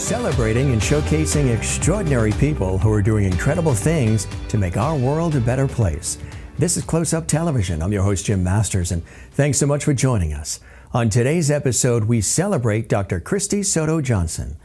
celebrating and showcasing extraordinary people who are doing incredible things to make our world a better place. This is Close Up Television. I'm your host, Jim Masters, and thanks so much for joining us. On today's episode, we celebrate Dr. Christy Soto-Johnson.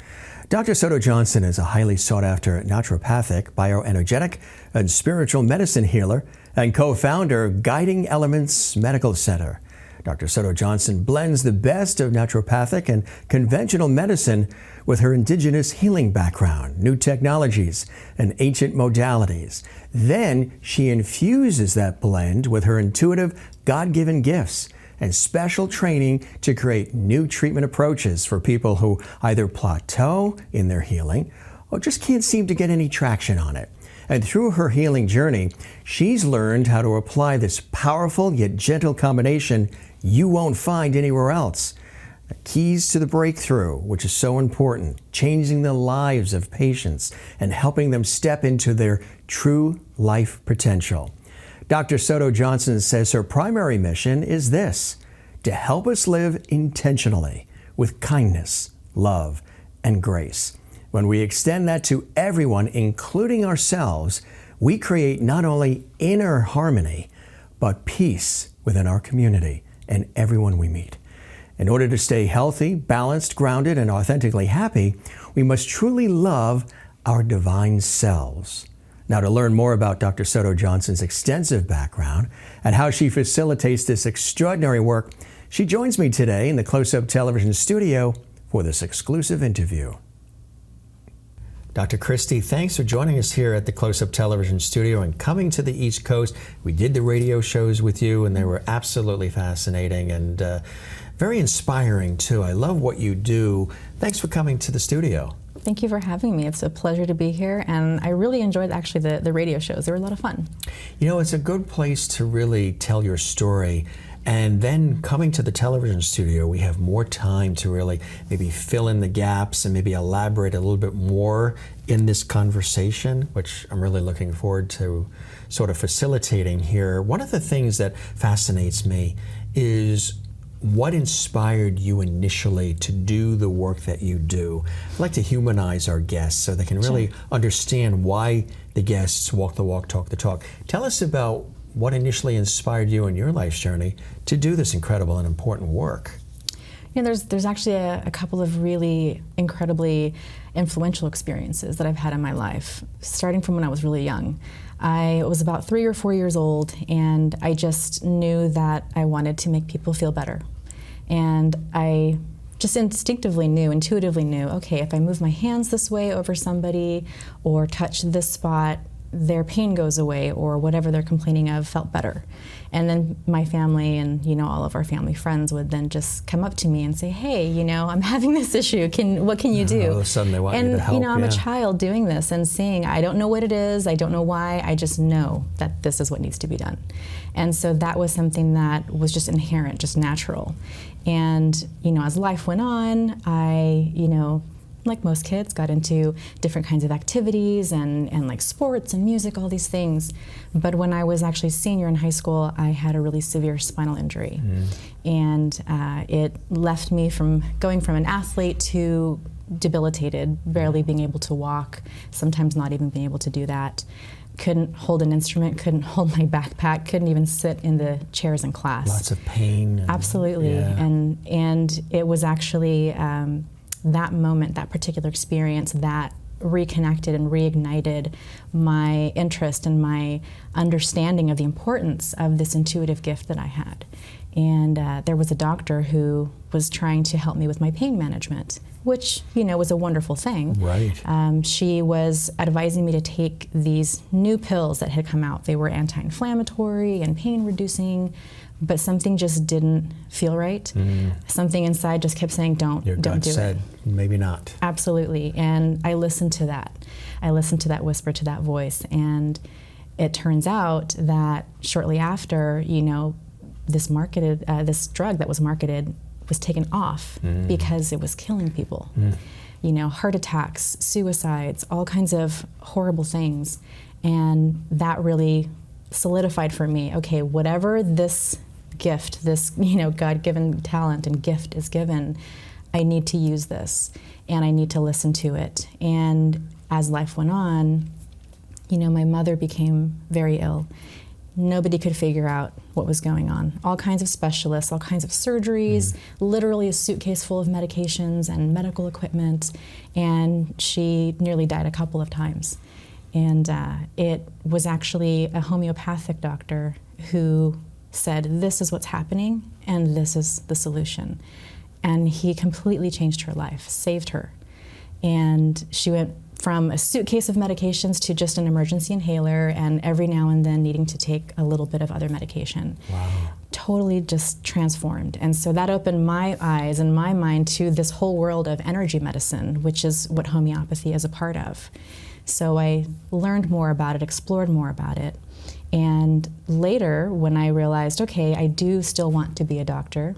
Dr. Soto-Johnson is a highly sought-after naturopathic, bioenergetic, and spiritual medicine healer and co-founder of Guiding Elements Medical Center. Dr. Soto-Johnson blends the best of naturopathic and conventional medicine with her indigenous healing background, new technologies, and ancient modalities. Then she infuses that blend with her intuitive, God-given gifts and special training to create new treatment approaches for people who either plateau in their healing or just can't seem to get any traction on it. And through her healing journey, she's learned how to apply this powerful yet gentle combination you won't find anywhere else. The keys to the breakthrough, which is so important, changing the lives of patients and helping them step into their true life potential. Dr. Soto-Johnson says her primary mission is this: to help us live intentionally with kindness, love, and grace. When we extend that to everyone, including ourselves, we create not only inner harmony, but peace within our community and everyone we meet. In order to stay healthy, balanced, grounded, and authentically happy, we must truly love our divine selves. Now, to learn more about Dr. Soto-Johnson's extensive background and how she facilitates this extraordinary work, she joins me today in the Close Up Television studio for this exclusive interview. Dr. Christy, thanks for joining us here at the Close Up Television studio and coming to the East Coast. We did the radio shows with you, and they were absolutely fascinating and very inspiring, too. I love what you do. Thanks for coming to the studio. Thank you for having me. It's a pleasure to be here, and I really enjoyed actually the radio shows. They were a lot of fun. You know, it's a good place to really tell your story. And then coming to the television studio, we have more time to really maybe fill in the gaps and maybe elaborate a little bit more in this conversation, which I'm really looking forward to sort of facilitating here. One of the things that fascinates me is what inspired you initially to do the work that you do. I'd like to humanize our guests so they can really understand why the guests walk the walk, talk the talk. Tell us about what initially inspired you in your life's journey to do this incredible and important work. You know, there's actually a couple of really incredibly influential experiences that I've had in my life, starting from when I was really young. I was about 3 or 4 years old, and I just knew that I wanted to make people feel better. And I just intuitively knew, okay, if I move my hands this way over somebody or touch this spot, their pain goes away, or whatever they're complaining of felt better. And then my family and, all of our family friends would then just come up to me and say, hey, I'm having this issue. What can you do? All of a sudden they want you to help. And, I'm a child doing this and saying, I don't know what it is. I don't know why. I just know that this is what needs to be done. And so that was something that was just inherent, just natural. And, as life went on, I, like most kids, got into different kinds of activities and like sports and music, all these things. But when I was actually senior in high school, I had a really severe spinal injury. And it left me from going from an athlete to debilitated, barely being able to walk, sometimes not even being able to do that. Couldn't hold an instrument, couldn't hold my backpack, couldn't even sit in the chairs in class. Lots of pain. Absolutely. Yeah. And it was actually that moment, that particular experience, that reconnected and reignited my interest and my understanding of the importance of this intuitive gift that I had. And there was a doctor who was trying to help me with my pain management, which, was a wonderful thing. Right. She was advising me to take these new pills that had come out. They were anti-inflammatory and pain reducing, but something just didn't feel right. Something inside just kept saying, don't do it. Your gut said, maybe not. Absolutely. And I listened to that. I listened to that whisper, to that voice. And it turns out that shortly after, this drug that was marketed was taken off because it was killing people. Heart attacks, suicides, all kinds of horrible things. And that really solidified for me, okay, whatever this gift, this God-given talent and gift is given, I need to use this and I need to listen to it. And as life went on, my mother became very ill. Nobody could figure out what was going on. All kinds of specialists, all kinds of surgeries, literally a suitcase full of medications and medical equipment, and she nearly died a couple of times. And it was actually a homeopathic doctor who said, this is what's happening, and this is the solution. And he completely changed her life, saved her. And she went from a suitcase of medications to just an emergency inhaler, and every now and then needing to take a little bit of other medication. Wow. Totally just transformed. And so that opened my eyes and my mind to this whole world of energy medicine, which is what homeopathy is a part of. So I learned more about it, explored more about it. And later, when I realized, okay, I do still want to be a doctor,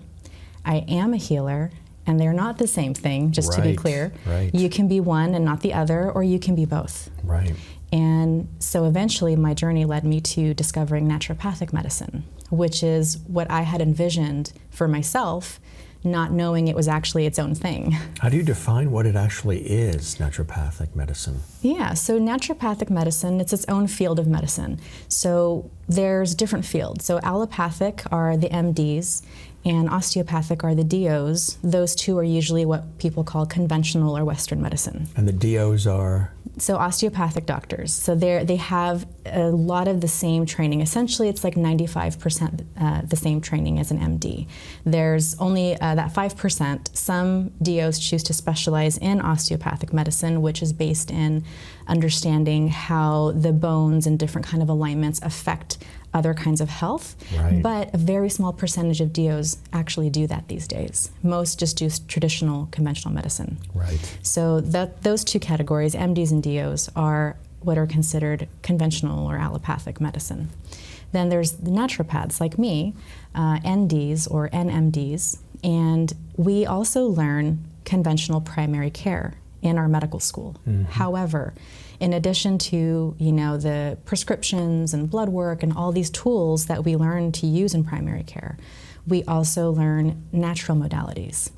I am a healer, and they're not the same thing, just to be clear. Right. You can be one and not the other, or you can be both. Right. And so eventually my journey led me to discovering naturopathic medicine, which is what I had envisioned for myself, not knowing it was actually its own thing. How do you define what it actually is, naturopathic medicine? Yeah, so naturopathic medicine, it's its own field of medicine. So there's different fields. So allopathic are the MDs, and osteopathic are the DOs. Those two are usually what people call conventional or Western medicine. And the DOs are? So osteopathic doctors. So they have a lot of the same training. Essentially, it's like 95% the same training as an MD. There's only that 5%. Some DOs choose to specialize in osteopathic medicine, which is based in understanding how the bones and different kind of alignments affect other kinds of health, right. But a very small percentage of DOs actually do that these days. Most just do traditional conventional medicine. Right. So those two categories, MDs and DOs, are what are considered conventional or allopathic medicine. Then there's the naturopaths like me, NDs or NMDs, and we also learn conventional primary care in our medical school. Mm-hmm. However, in addition to the prescriptions and blood work and all these tools that we learn to use in primary care, we also learn natural modalities.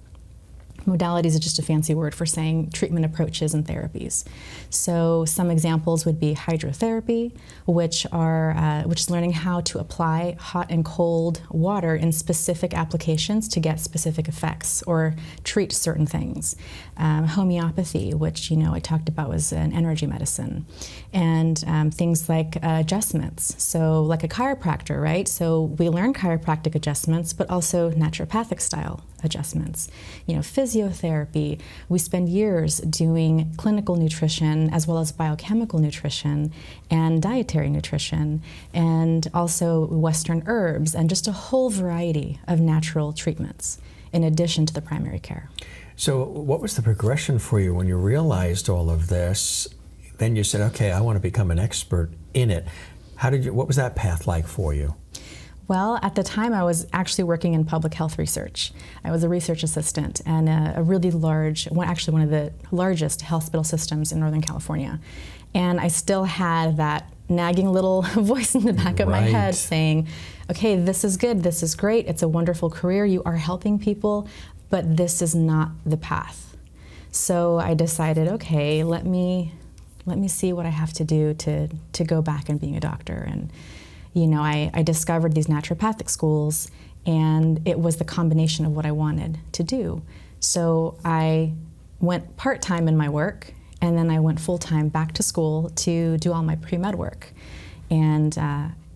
Modalities is just a fancy word for saying treatment approaches and therapies. So some examples would be hydrotherapy, which is learning how to apply hot and cold water in specific applications to get specific effects or treat certain things. Homeopathy, which I talked about was an energy medicine, and things like adjustments. So like a chiropractor, right? So we learn chiropractic adjustments, but also naturopathic style adjustments. Physiotherapy, we spend years doing clinical nutrition as well as biochemical nutrition and dietary nutrition, and also Western herbs and just a whole variety of natural treatments in addition to the primary care. So what was the progression for you when you realized all of this? Then you said, okay, I want to become an expert in it. What was that path like for you? Well, at the time I was actually working in public health research. I was a research assistant in a really large, one of the largest hospital systems in Northern California. And I still had that nagging little voice in the back of my head saying, okay, this is good, this is great, it's a wonderful career, you are helping people, but this is not the path. So I decided, okay, let me see what I have to do to go back and being a doctor. And I discovered these naturopathic schools, and it was the combination of what I wanted to do. So I went part-time in my work, and then I went full-time back to school to do all my pre-med work. And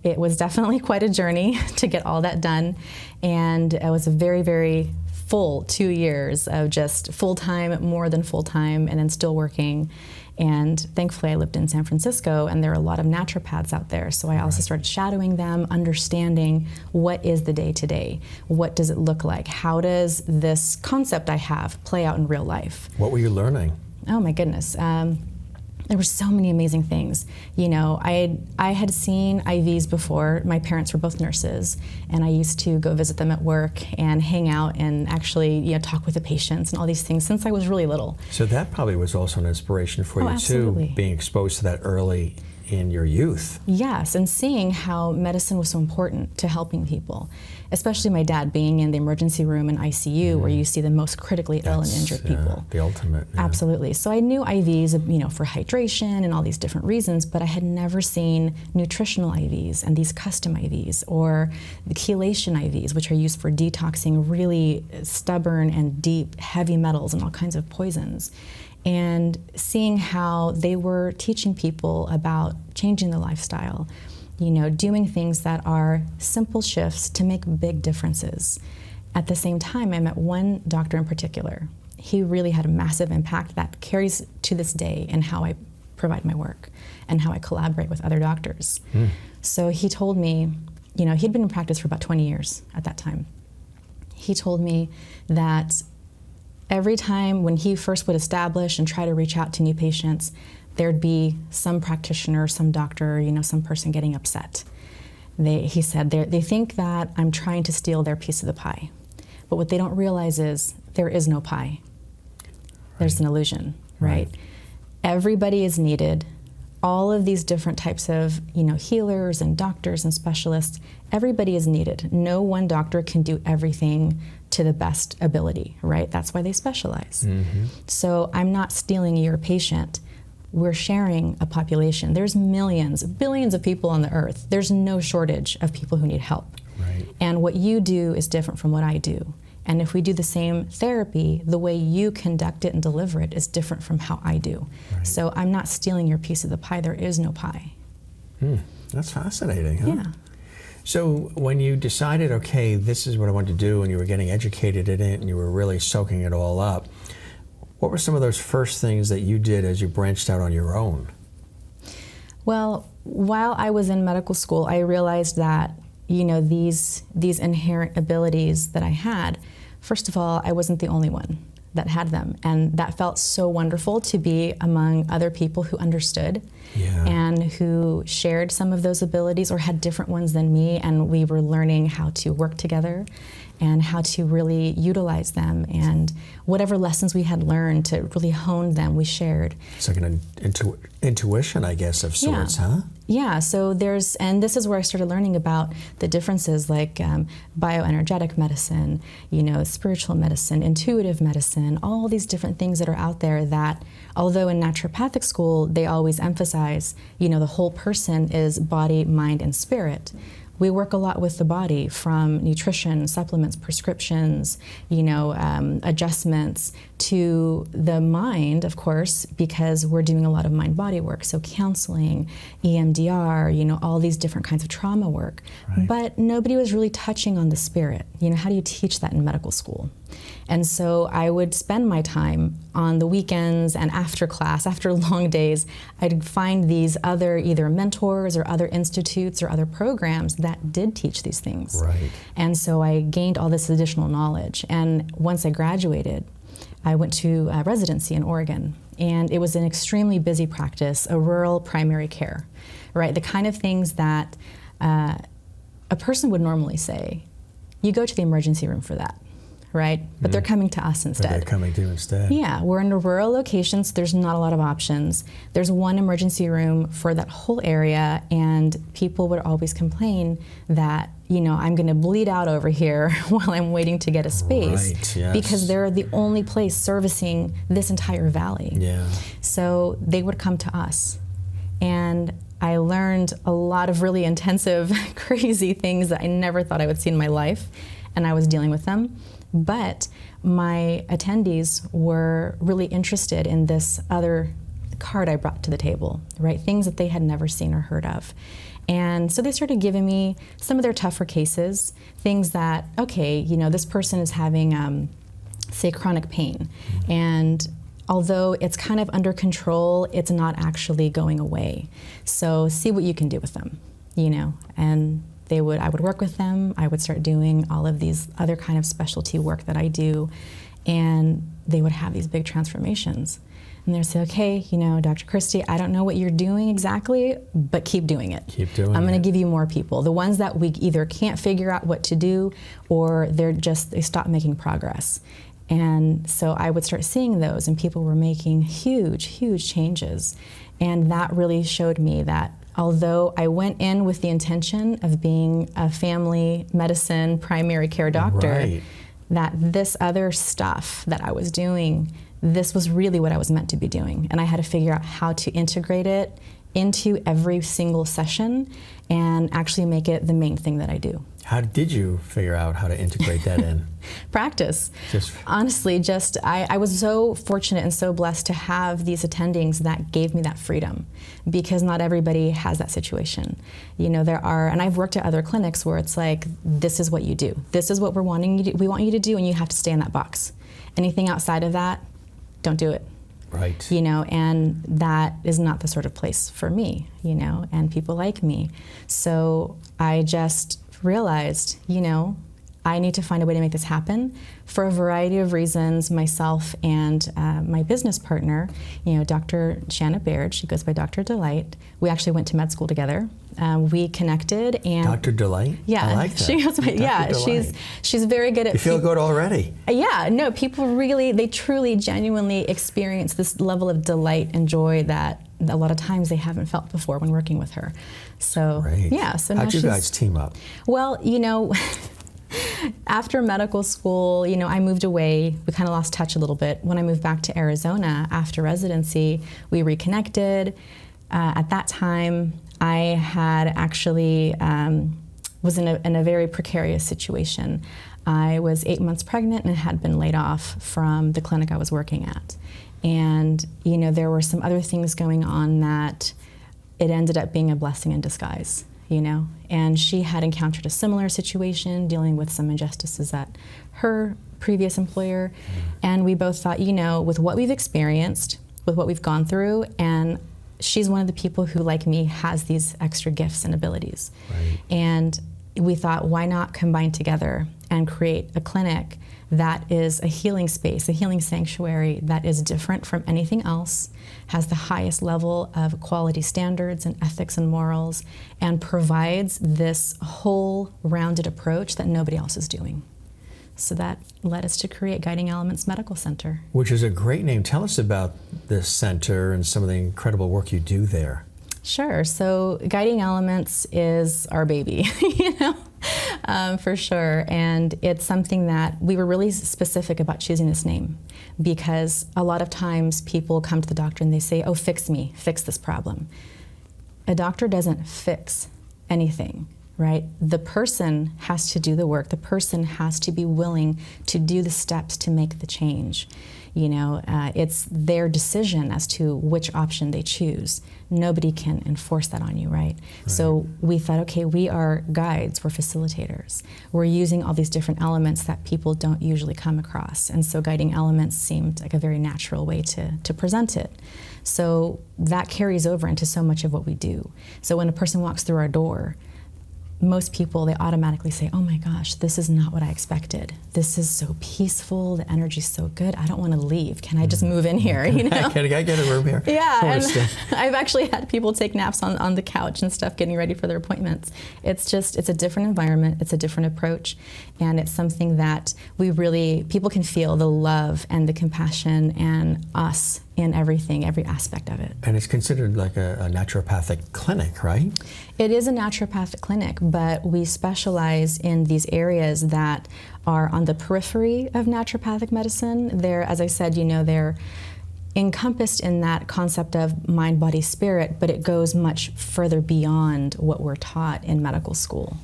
it was definitely quite a journey to get all that done, and it was a very, very full 2 years of just full-time, more than full-time, and then still working. And thankfully I lived in San Francisco, and there are a lot of naturopaths out there, so I also started shadowing them, understanding what is the day-to-day, what does it look like, how does this concept I have play out in real life. What were you learning? Oh my goodness. There were so many amazing things. I had seen IVs before. My parents were both nurses, and I used to go visit them at work and hang out and actually talk with the patients and all these things since I was really little. So that probably was also an inspiration for you absolutely. too, being exposed to that early in your youth. Yes, and seeing how medicine was so important to helping people, especially my dad being in the emergency room and ICU where you see the most critically ill and injured people. The ultimate. Yeah. Absolutely. So I knew IVs, for hydration and all these different reasons, but I had never seen nutritional IVs and these custom IVs or the chelation IVs, which are used for detoxing really stubborn and deep heavy metals and all kinds of poisons. And seeing how they were teaching people about changing the lifestyle, doing things that are simple shifts to make big differences. At the same time, I met one doctor in particular. He really had a massive impact that carries to this day in how I provide my work and how I collaborate with other doctors. So he told me, he'd been in practice for about 20 years at that time. He told me that every time when he first would establish and try to reach out to new patients, there'd be some practitioner, some doctor, some person getting upset. He said they think that I'm trying to steal their piece of the pie. But what they don't realize is there is no pie. There's an illusion, right? Everybody is needed. All of these different types of, healers and doctors and specialists, everybody is needed. No one doctor can do everything to the best ability, right? That's why they specialize. So I'm not stealing your patient. We're sharing a population. There's millions, billions of people on the earth. There's no shortage of people who need help. And what you do is different from what I do. And if we do the same therapy, the way you conduct it and deliver it is different from how I do. So I'm not stealing your piece of the pie. There is no pie. That's fascinating, huh? Yeah. So when you decided, okay, this is what I want to do, and you were getting educated in it, and you were really soaking it all up, what were some of those first things that you did as you branched out on your own? Well, while I was in medical school, I realized that, these inherent abilities that I had, first of all, I wasn't the only one that had them. And that felt so wonderful to be among other people who understood and who shared some of those abilities or had different ones than me. And we were learning how to work together and how to really utilize them. And whatever lessons we had learned to really hone them, we shared. It's like an intuition, I guess, of sorts, huh? Yeah, so and this is where I started learning about the differences like bioenergetic medicine, spiritual medicine, intuitive medicine, all these different things that are out there that, although in naturopathic school, they always emphasize, the whole person is body, mind, and spirit. We work a lot with the body, from nutrition, supplements, prescriptions, adjustments, to the mind, of course, because we're doing a lot of mind-body work. So counseling, EMDR, all these different kinds of trauma work. But nobody was really touching on the spirit. How do you teach that in medical school? And so I would spend my time on the weekends and after class, after long days, I'd find these other either mentors or other institutes or other programs that did teach these things. And so I gained all this additional knowledge. And once I graduated, I went to residency in Oregon. And it was an extremely busy practice, a rural primary care, right? The kind of things that a person would normally say, you go to the emergency room for that. Right? But they're coming to us instead. They're coming to you instead. Yeah, we're in a rural location, so there's not a lot of options. There's one emergency room for that whole area, and people would always complain that, I'm going to bleed out over here while I'm waiting to get a space because they're the only place servicing this entire valley. So they would come to us. And I learned a lot of really intensive, crazy things that I never thought I would see in my life, and I was dealing with them. But my attendees were really interested in this other card I brought to the table, right? Things that they had never seen or heard of. And so they started giving me some of their tougher cases, things that, okay, this person is having, say, chronic pain. And although it's kind of under control, it's not actually going away. So see what you can do with them, and I would work with them. I would start doing all of these other kind of specialty work that I do, and they would have these big transformations. And they'd say, okay, Dr. Christy, I don't know what you're doing exactly, but keep doing it. I'm going to give you more people. The ones that we either can't figure out what to do, or they stop making progress. And so I would start seeing those, and people were making huge, huge changes. And that really showed me that although I went in with the intention of being a family medicine primary care doctor, Right. that this other stuff that I was doing, this was really what I was meant to be doing. And I had to figure out how to integrate it into every single session and actually make it the main thing that I do. How did you figure out how to integrate that in? Practice. Just Honestly, I was so fortunate and so blessed to have these attendings that gave me that freedom, because not everybody has that situation. You know, there are, and I've worked at other clinics where it's like, this is what you do. This is what we want you to do, and you have to stay in that box. Anything outside of that, don't do it. right. You know, and that is not the sort of place for me, you know, and people like me. So I just realized, you know, I need to find a way to make this happen for a variety of reasons. Myself and my business partner, you know, Dr. Shanna Baird, she goes by Dr. Delight. We actually went to med school together. We connected, and Dr. Delight? yeah, I like that. she goes by, yeah, Delight. she's very good at. You feel good already. Yeah, no, people really, they truly, genuinely experience this level of delight and joy that a lot of times they haven't felt before when working with her. So, Great. yeah. So now How'd you she's, guys team up? well, you know, after medical school, you know, I moved away. We kind of lost touch a little bit. When I moved back to Arizona after residency, we reconnected. At that time, I had actually was in a very precarious situation. I was 8 months pregnant and had been laid off from the clinic I was working at. And, you know, there were some other things going on that it ended up being a blessing in disguise, you know. And she had encountered a similar situation, dealing with some injustices at her previous employer. And we both thought, you know, with what we've experienced, with what we've gone through, and she's one of the people who, like me, has these extra gifts and abilities. Right. And we thought, why not combine together and create a clinic that is a healing space, a healing sanctuary that is different from anything else, has the highest level of quality standards and ethics and morals, and provides this whole rounded approach that nobody else is doing. So that led us to create Guiding Elements Medical Center. Which is a great name. Tell us about this center and some of the incredible work you do there. Sure. So Guiding Elements is our baby, you know, for sure. And it's something that we were really specific about choosing this name, because a lot of times people come to the doctor and they say, oh, fix me, fix this problem. A doctor doesn't fix anything, right? The person has to do the work. The person has to be willing to do the steps to make the change. You know, it's their decision as to which option they choose. Nobody can enforce that on you, right? So we thought, okay, we are guides, we're facilitators. We're using all these different elements that people don't usually come across. And so Guiding Elements seemed like a very natural way to present it. So that carries over into so much of what we do. So when a person walks through our door, most people, they automatically say, oh my gosh, this is not what I expected. This is so peaceful, the energy's so good, I don't want to leave. Can I just move in here, you know? Can I get a room here? Yeah, and I've actually had people take naps on the couch and stuff, getting ready for their appointments. It's a different environment, it's a different approach, and it's something that people can feel the love and the compassion and us in everything, every aspect of it. And it's considered like a naturopathic clinic, right? It is a naturopathic clinic, but we specialize in these areas that are on the periphery of naturopathic medicine. They're, as I said, you know, they're encompassed in that concept of mind, body, spirit, but it goes much further beyond what we're taught in medical school.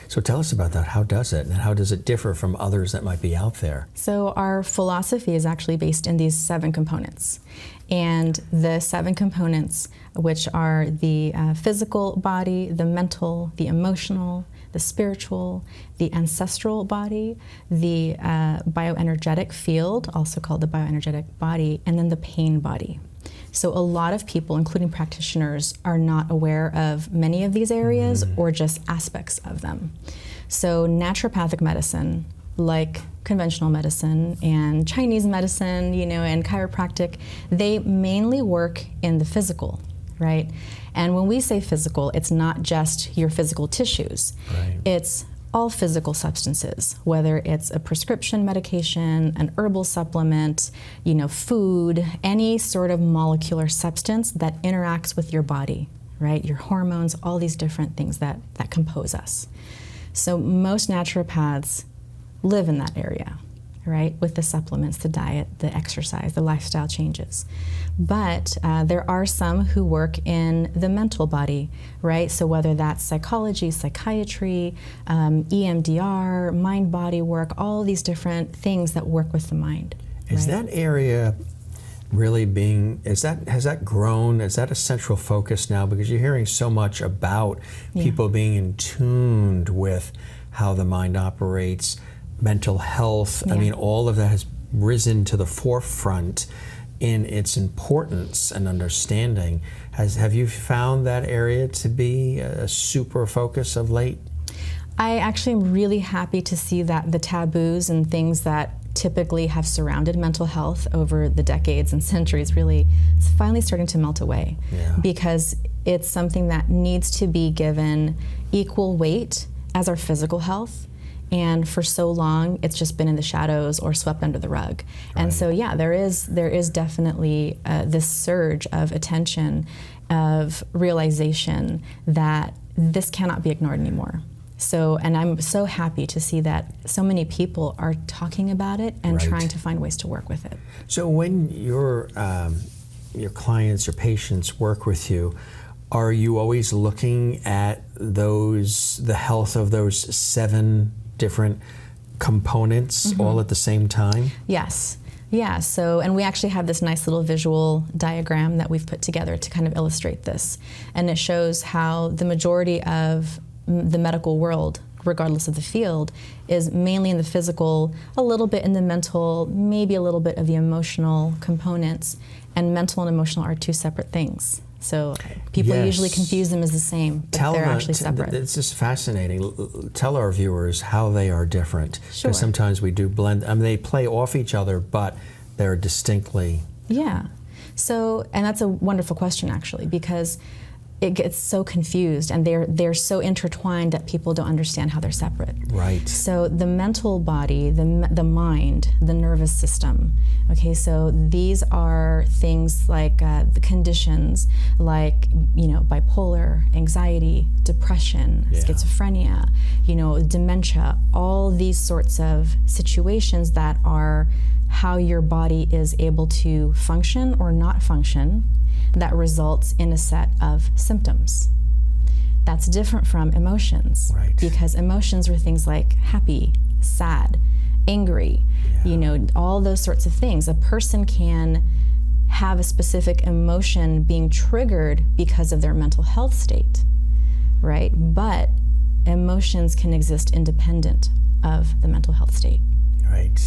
So tell us about that. How does it, and how does it differ from others that might be out there? So our philosophy is actually based in these 7 components. And the 7 components, which are the physical body, the mental, the emotional, the spiritual, the ancestral body, the bioenergetic field, also called the bioenergetic body, and then the pain body. So a lot of people, including practitioners, are not aware of many of these areas or just aspects of them. So naturopathic medicine, like conventional medicine and Chinese medicine, you know, and chiropractic, they mainly work in the physical, right? And when we say physical, it's not just your physical tissues. Right. It's all physical substances, whether it's a prescription medication, an herbal supplement, you know, food, any sort of molecular substance that interacts with your body, right? Your hormones, all these different things that compose us. So most naturopaths live in that area, right? With the supplements, the diet, the exercise, the lifestyle changes. But there are some who work in the mental body, right? So whether that's psychology, psychiatry, EMDR, mind-body work, all these different things that work with the mind. Is that area really has that grown? Is that a central focus now? Because you're hearing so much about people being in tuned with how the mind operates, mental health. I mean, all of that has risen to the forefront in its importance and understanding. Have you found that area to be a super focus of late? I actually am really happy to see that the taboos and things that typically have surrounded mental health over the decades and centuries really is finally starting to melt away, because it's something that needs to be given equal weight as our physical health. And for so long, it's just been in the shadows or swept under the rug. Right. And so, there is definitely this surge of attention, of realization that this cannot be ignored anymore. So, and I'm so happy to see that so many people are talking about it and trying to find ways to work with it. So when your clients, your patients work with you, are you always looking at the health of those 7 different components all at the same time? Yes. Yeah, so, and we actually have this nice little visual diagram that we've put together to kind of illustrate this. And it shows how the majority of the medical world, regardless of the field, is mainly in the physical, a little bit in the mental, maybe a little bit of the emotional components. And mental and emotional are 2 separate things. So people usually confuse them as the same, but they're actually separate. It's just fascinating. Tell our viewers how they are different. Sure. Because sometimes we do blend. I mean, they play off each other, but they're distinctly. Yeah. So, and that's a wonderful question, actually, because it gets so confused, and they're so intertwined that people don't understand how they're separate. Right. So the mental body, the mind, the nervous system. Okay, so these are things like the conditions, like bipolar, anxiety, depression, schizophrenia, dementia. All these sorts of situations that are how your body is able to function or not function, that results in a set of symptoms. That's different from emotions, because emotions are things like happy, sad, angry, all those sorts of things. A person can have a specific emotion being triggered because of their mental health state, right? But emotions can exist independent of the mental health state. Right.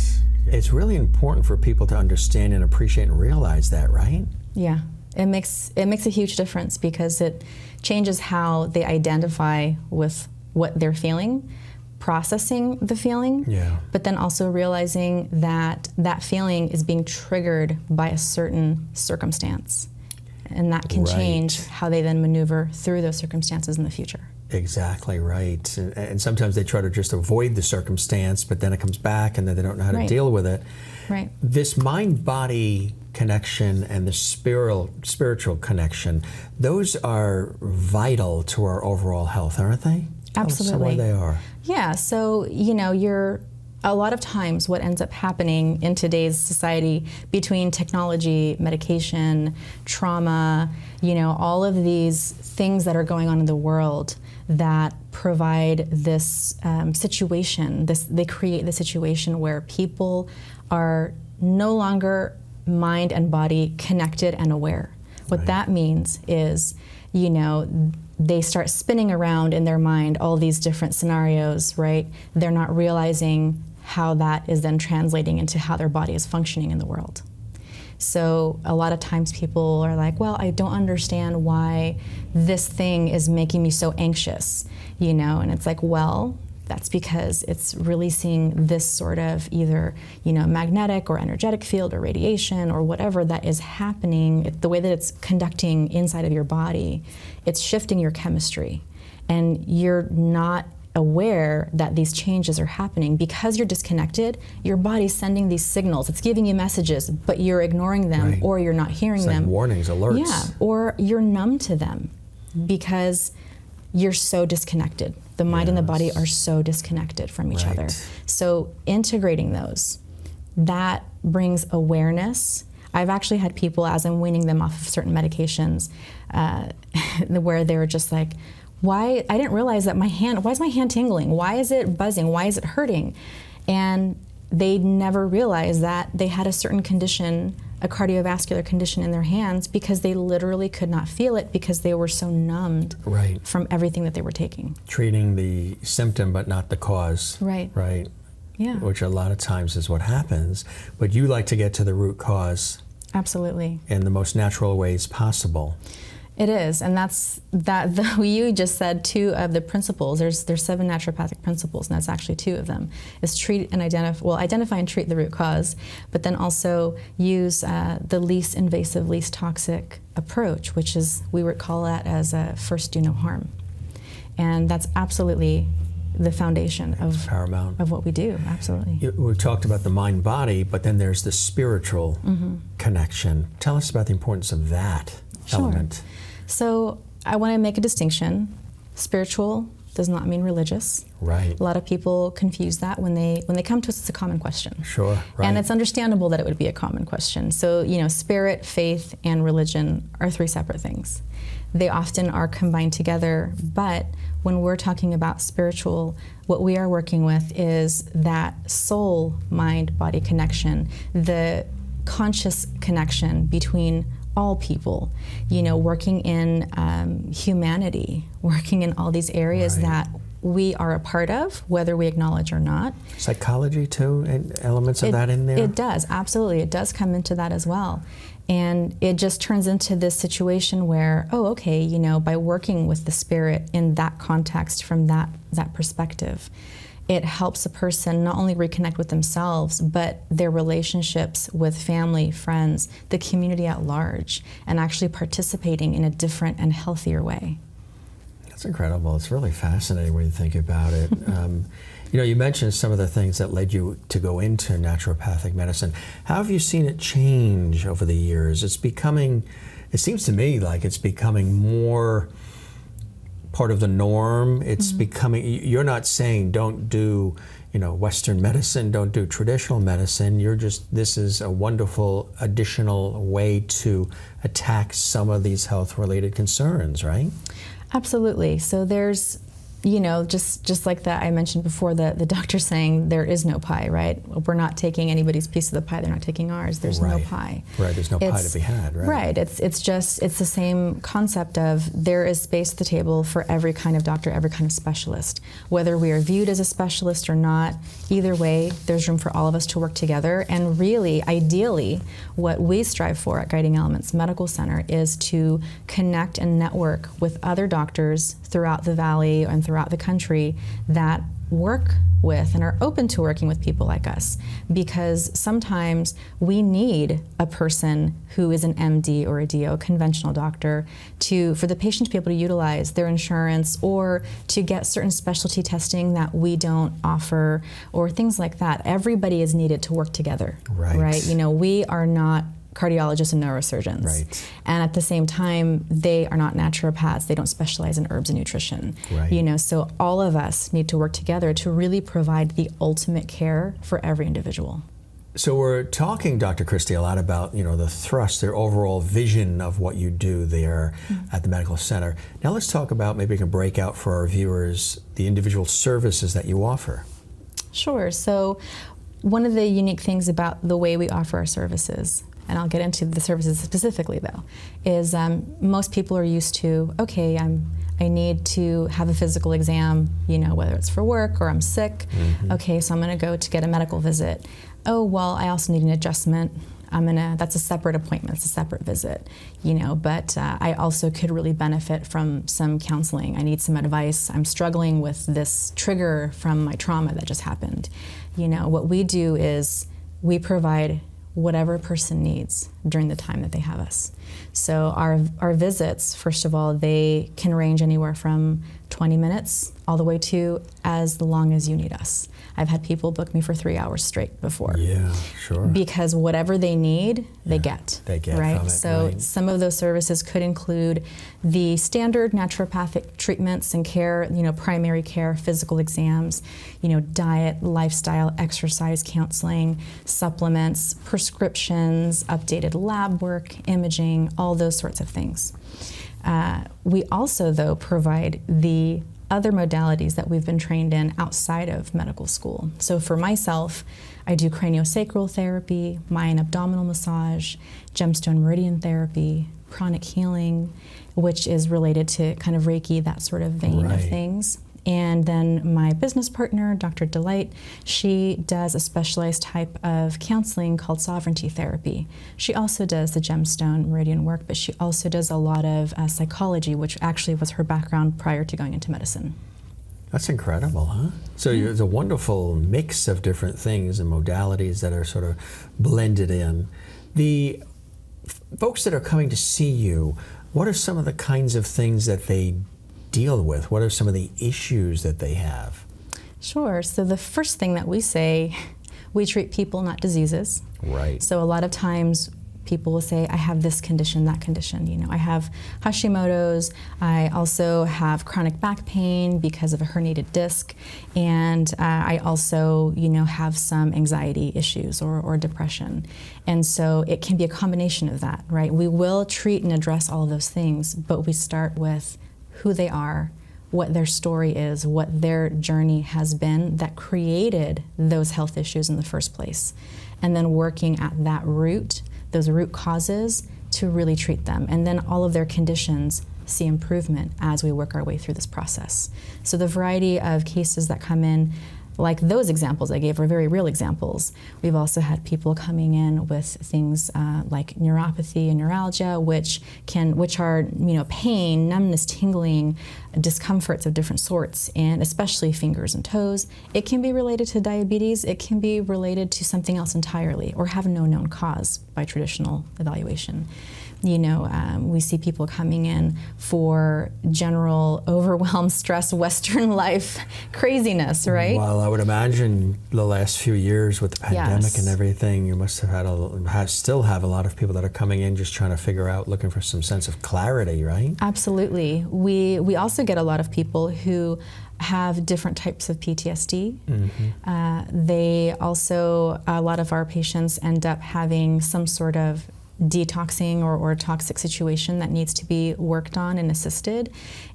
It's really important for people to understand and appreciate and realize that, right? Yeah. It makes a huge difference, because it changes how they identify with what they're feeling, processing the feeling, but then also realizing that that feeling is being triggered by a certain circumstance. And that can change how they then maneuver through those circumstances in the future. Exactly right. And sometimes they try to just avoid the circumstance, but then it comes back and then they don't know how to deal with it. Right. This mind-body connection and the spiritual connection, those are vital to our overall health, aren't they? Absolutely. Tell us why they are. Yeah, so, a lot of times what ends up happening in today's society between technology, medication, trauma, all of these things that are going on in the world that provide this situation, they create the situation where people are no longer mind and body connected and aware. What that means is, they start spinning around in their mind all these different scenarios, right? They're not realizing how that is then translating into how their body is functioning in the world. So a lot of times people are like, well, I don't understand why this thing is making me so anxious, and it's like, well, that's because it's releasing this sort of either, magnetic or energetic field or radiation or whatever that is happening, the way that it's conducting inside of your body, it's shifting your chemistry. And you're not aware that these changes are happening because you're disconnected. Your body's sending these signals. It's giving you messages, but you're ignoring them or you're not hearing them. Like warnings, alerts. Yeah, or you're numb to them. because you're so disconnected. The mind and the body are so disconnected from each other. So integrating those, that brings awareness. I've actually had people, as I'm weaning them off of certain medications, where they were just like, why, I didn't realize that why is my hand tingling? Why is it buzzing? Why is it hurting? And they never realized that they had a certain condition, a cardiovascular condition in their hands, because they literally could not feel it because they were so numbed from everything that they were taking. Treating the symptom but not the cause. Right. Yeah. Which a lot of times is what happens. But you like to get to the root cause. Absolutely. In the most natural ways possible. It is, and you just said 2 of the principles. There's 7 naturopathic principles, and that's actually 2 of them. Is identify and treat the root cause, but then also use the least invasive, least toxic approach, which is, we would call that as first do no harm. And that's absolutely the foundation of paramount of what we do. Absolutely. We've talked about the mind-body, but then there's the spiritual connection. Tell us about the importance of that element. So I want to make a distinction. Spiritual does not mean religious. Right. A lot of people confuse that when they come to us. It's a common question. Sure. Right. And it's understandable that it would be a common question. So, spirit, faith, and religion are 3 separate things. They often are combined together, but when we're talking about spiritual, what we are working with is that soul, mind, body connection, the conscious connection between all people, working in humanity, working in all these areas that we are a part of, whether we acknowledge or not. Psychology too, and elements of that in there? It does, absolutely. It does come into that as well. And it just turns into this situation where, by working with the spirit in that context, from that perspective, it helps a person not only reconnect with themselves, but their relationships with family, friends, the community at large, and actually participating in a different and healthier way. That's incredible. It's really fascinating when you think about it. You mentioned some of the things that led you to go into naturopathic medicine. How have you seen it change over the years? It seems to me like it's becoming more part of the norm. It's becoming, you're not saying don't do, Western medicine, don't do traditional medicine. This is a wonderful additional way to attack some of these health-related concerns, right? Absolutely. So there's, just like that I mentioned before, the doctor saying there is no pie, right? We're not taking anybody's piece of the pie, they're not taking ours, there's no pie. Right, there's no pie to be had, right? Right, it's the same concept of there is space at the table for every kind of doctor, every kind of specialist. Whether we are viewed as a specialist or not, either way, there's room for all of us to work together. And really, ideally, what we strive for at Guiding Elements Medical Center is to connect and network with other doctors throughout the valley and throughout the country that work with and are open to working with people like us, because sometimes we need a person who is an MD or a DO, conventional doctor, for the patient to be able to utilize their insurance or to get certain specialty testing that we don't offer or things like that. Everybody is needed to work together, right? We are not cardiologists and neurosurgeons. Right. And at the same time, they are not naturopaths. They don't specialize in herbs and nutrition. Right. So all of us need to work together to really provide the ultimate care for every individual. So we're talking, Dr. Christy, a lot about, the thrust, their overall vision of what you do there at the medical center. Now let's talk about, maybe we can break out for our viewers, the individual services that you offer. Sure. So one of the unique things about the way we offer our services, and I'll get into the services specifically though, is most people are used to, I need to have a physical exam, whether it's for work or I'm sick. Okay, so I'm gonna go to get a medical visit. Oh, well, I also need an adjustment. That's a separate appointment, it's a separate visit, but I also could really benefit from some counseling. I need some advice. I'm struggling with this trigger from my trauma that just happened. What we do is we provide whatever a person needs during the time that they have us. So our visits, first of all, they can range anywhere from 20 minutes, all the way to as long as you need us. I've had people book me for 3 hours straight before. Yeah, sure. Because whatever they need, they get. They get right? from it, So right. some of those services could include the standard naturopathic treatments and care, primary care, physical exams, diet, lifestyle, exercise, counseling, supplements, prescriptions, updated lab work, imaging, all those sorts of things. We also, though, provide the other modalities that we've been trained in outside of medical school. So for myself, I do craniosacral therapy, Mayan abdominal massage, gemstone meridian therapy, pranic healing, which is related to kind of Reiki, that sort of vein of things. And then my business partner, Dr. Delight, she does a specialized type of counseling called sovereignty therapy. She also does the gemstone meridian work, but she also does a lot of psychology, which actually was her background prior to going into medicine. That's incredible, huh? So there's a wonderful mix of different things and modalities that are sort of blended in. The folks that are coming to see you, what are some of the kinds of things that they deal with? What are some of the issues that they have? Sure. So the first thing that we say, we treat people, not diseases. Right. So a lot of times people will say, I have this condition, that condition. I have Hashimoto's. I also have chronic back pain because of a herniated disc. And I also, have some anxiety issues or depression. And so it can be a combination of that, right? We will treat and address all of those things, but we start with who they are, what their story is, what their journey has been that created those health issues in the first place. And then working at that root, those root causes, to really treat them. And then all of their conditions see improvement as we work our way through this process. So the variety of cases that come in, like those examples I gave, are very real examples. We've also had people coming in with things like neuropathy and neuralgia, which are pain, numbness, tingling, discomforts of different sorts, and especially fingers and toes. It can be related to diabetes. It can be related to something else entirely, or have no known cause by traditional evaluation. We see people coming in for general overwhelm, stress, Western life craziness, right? Well, I would imagine the last few years with the pandemic and everything, you must have still have a lot of people that are coming in just trying to figure out, looking for some sense of clarity, right? Absolutely. We also get a lot of people who have different types of PTSD. Mm-hmm. A lot of our patients end up having some sort of detoxing or toxic situation that needs to be worked on and assisted.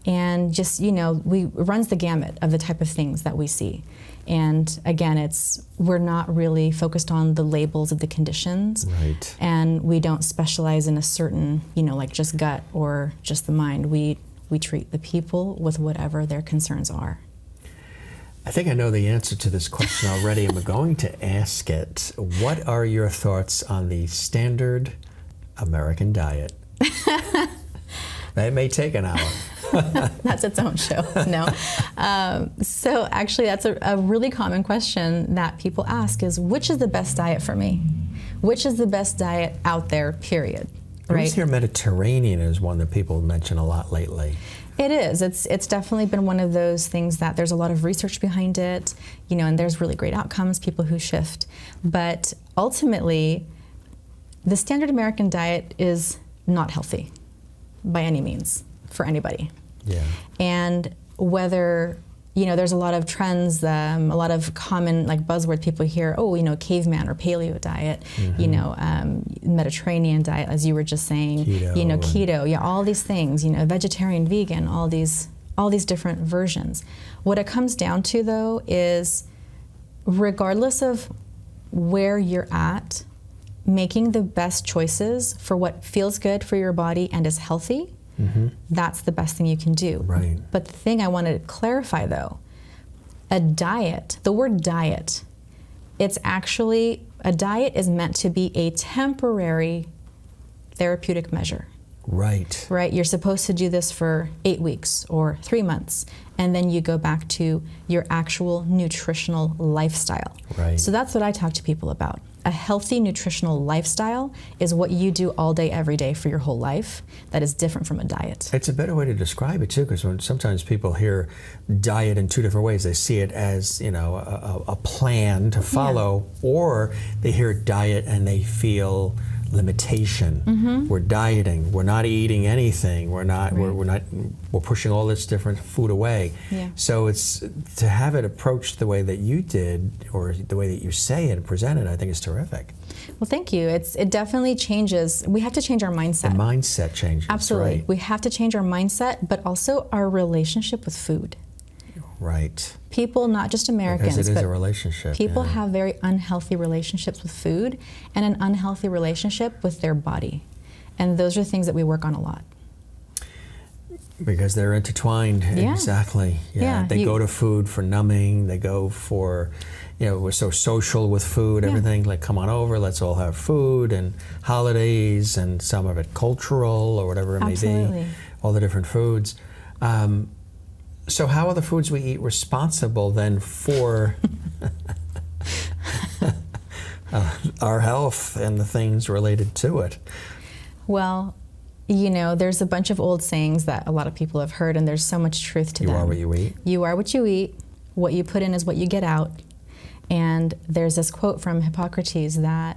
And just, it runs the gamut of the type of things that we see. And again, we're not really focused on the labels of the conditions. Right. And we don't specialize in a certain, like just gut or just the mind. We treat the people with whatever their concerns are. I think I know the answer to this question already. I'm going to ask it. What are your thoughts on the standard American diet? That may take an hour. That's its own show. No. So actually, that's a really common question that people ask is, which is the best diet for me? Which is the best diet out there, period? I always hear Mediterranean is one that people mention a lot lately. It is. It's definitely been one of those things that there's a lot of research behind it, and there's really great outcomes, people who shift. But ultimately, the standard American diet is not healthy by any means for anybody. Yeah. And whether, there's a lot of trends, a lot of common buzzword people hear, caveman or paleo diet, mm-hmm. Mediterranean diet, as you were just saying, keto, all these things, vegetarian, vegan, all these different versions. What it comes down to, though, is regardless of where you're at, making the best choices for what feels good for your body and is healthy, mm-hmm. that's the best thing you can do. Right. But the thing I want to clarify, though, the word diet, a diet is meant to be a temporary therapeutic measure. Right. Right? You're supposed to do this for 8 weeks or 3 months, and then you go back to your actual nutritional lifestyle. Right. So that's what I talk to people about. A healthy nutritional lifestyle is what you do all day, every day for your whole life that is different from a diet. It's a better way to describe it too, because when sometimes people hear diet in two different ways, they see it as, you know, a plan to follow, or they hear diet and they feel limitation. We're dieting. We're not eating anything. We're not. Right. We're pushing all this different food away. Yeah. So it's to have it approached the way that you did, or the way that you say it and present it, I think is terrific. Well, thank you. It definitely changes. We have to change our mindset. The mindset changes. Absolutely. Right. We have to change our mindset, but also our relationship with food. Right. People, not just Americans, because it is but a relationship. people have very unhealthy relationships with food and an unhealthy relationship with their body. And those are things that we work on a lot. Because they're intertwined. Yeah. Exactly. Yeah. They go to food for numbing. They go for, you know, we're so social with food, everything. Like, come on over, let's all have food, and holidays, and some of it cultural or whatever it may be. All the different foods. So how are the foods we eat responsible then for our health and the things related to it? Well, you know, there's a bunch of old sayings that a lot of people have heard, and there's so much truth to them. You are what you eat. You are what you eat. What you put in is what you get out. And there's this quote from Hippocrates that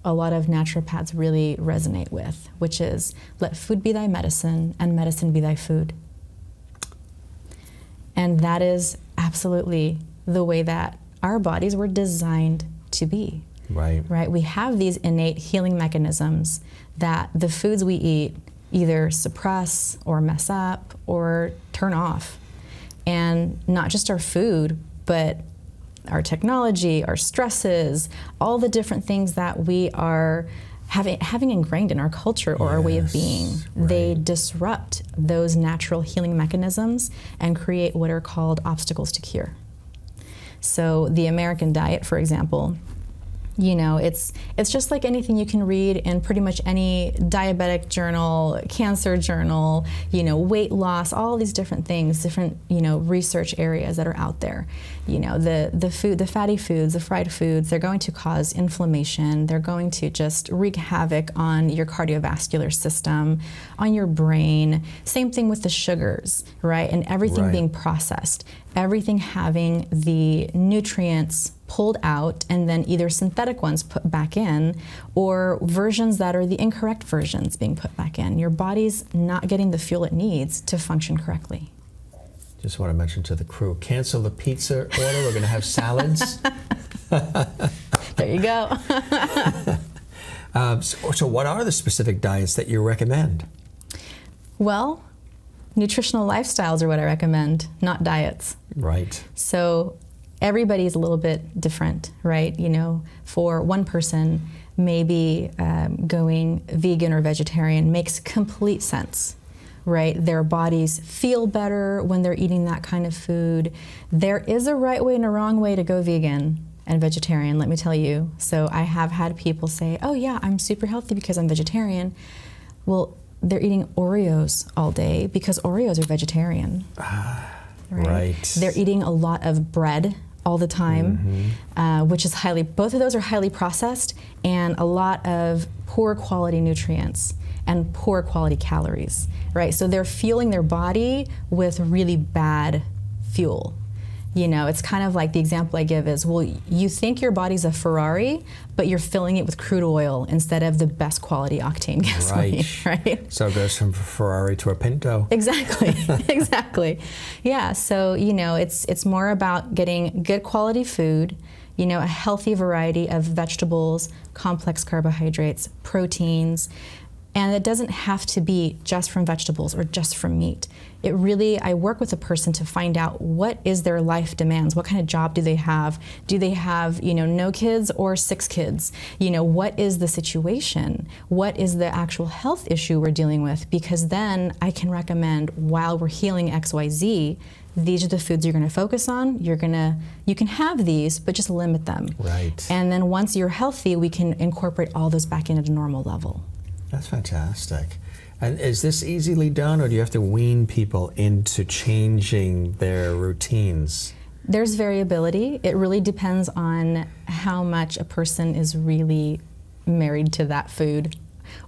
a lot of naturopaths really resonate with, which is, let food be thy medicine and medicine be thy food. And that is absolutely the way that our bodies were designed to be. Right. Right? We have these innate healing mechanisms that the foods we eat either suppress or mess up or turn off. And not just our food, but our technology, our stresses, all the different things that we are having ingrained in our culture or our way of being. Right. They disrupt those natural healing mechanisms and create what are called obstacles to cure. So the American diet, for example, you know, it's just like anything you can read in pretty much any diabetic journal, cancer journal, you know, weight loss, all these different things, different, you know, research areas that are out there. You know, the food, the fatty foods, the fried foods, they're going to cause inflammation. They're going to just wreak havoc on your cardiovascular system, on your brain. Same thing with the sugars, right? And everything being processed, everything having the nutrients pulled out and then either synthetic ones put back in or versions that are the incorrect versions being put back in. Your body's not getting the fuel it needs to function correctly. Just want to mention to the crew, cancel the pizza order. We're going to have salads. There you go. So what are the specific diets that you recommend? Well, nutritional lifestyles are what I recommend, not diets. Right. So everybody's a little bit different, right? You know, for one person, maybe going vegan or vegetarian makes complete sense, right? Their bodies feel better when they're eating that kind of food. There is a right way and a wrong way to go vegan and vegetarian, let me tell you. So I have had people say, oh yeah, I'm super healthy because I'm vegetarian. Well, they're eating Oreos all day because Oreos are vegetarian. Right. They're eating a lot of bread all the time, which is both of those are highly processed and a lot of poor quality nutrients and poor quality calories, right? So they're fueling their body with really bad fuel. You know, it's kind of like the example I give is, well, you think your body's a Ferrari, but you're filling it with crude oil instead of the best quality octane gasoline, right? So it goes from Ferrari to a Pinto. Exactly, exactly. Yeah, so, you know, it's more about getting good quality food, you know, a healthy variety of vegetables, complex carbohydrates, proteins, and it doesn't have to be just from vegetables or just from meat. It really, I work with a person to find out what is their life demands, what kind of job do they have? Do they have, you know, no kids or 6 kids? You know, what is the situation? What is the actual health issue we're dealing with? Because then I can recommend, while we're healing XYZ, these are the foods you're going to focus on. You can have these, but just limit them. Right. And then once you're healthy, we can incorporate all those back into the normal level. That's fantastic. And is this easily done, or do you have to wean people into changing their routines? There's variability. It really depends on how much a person is really married to that food,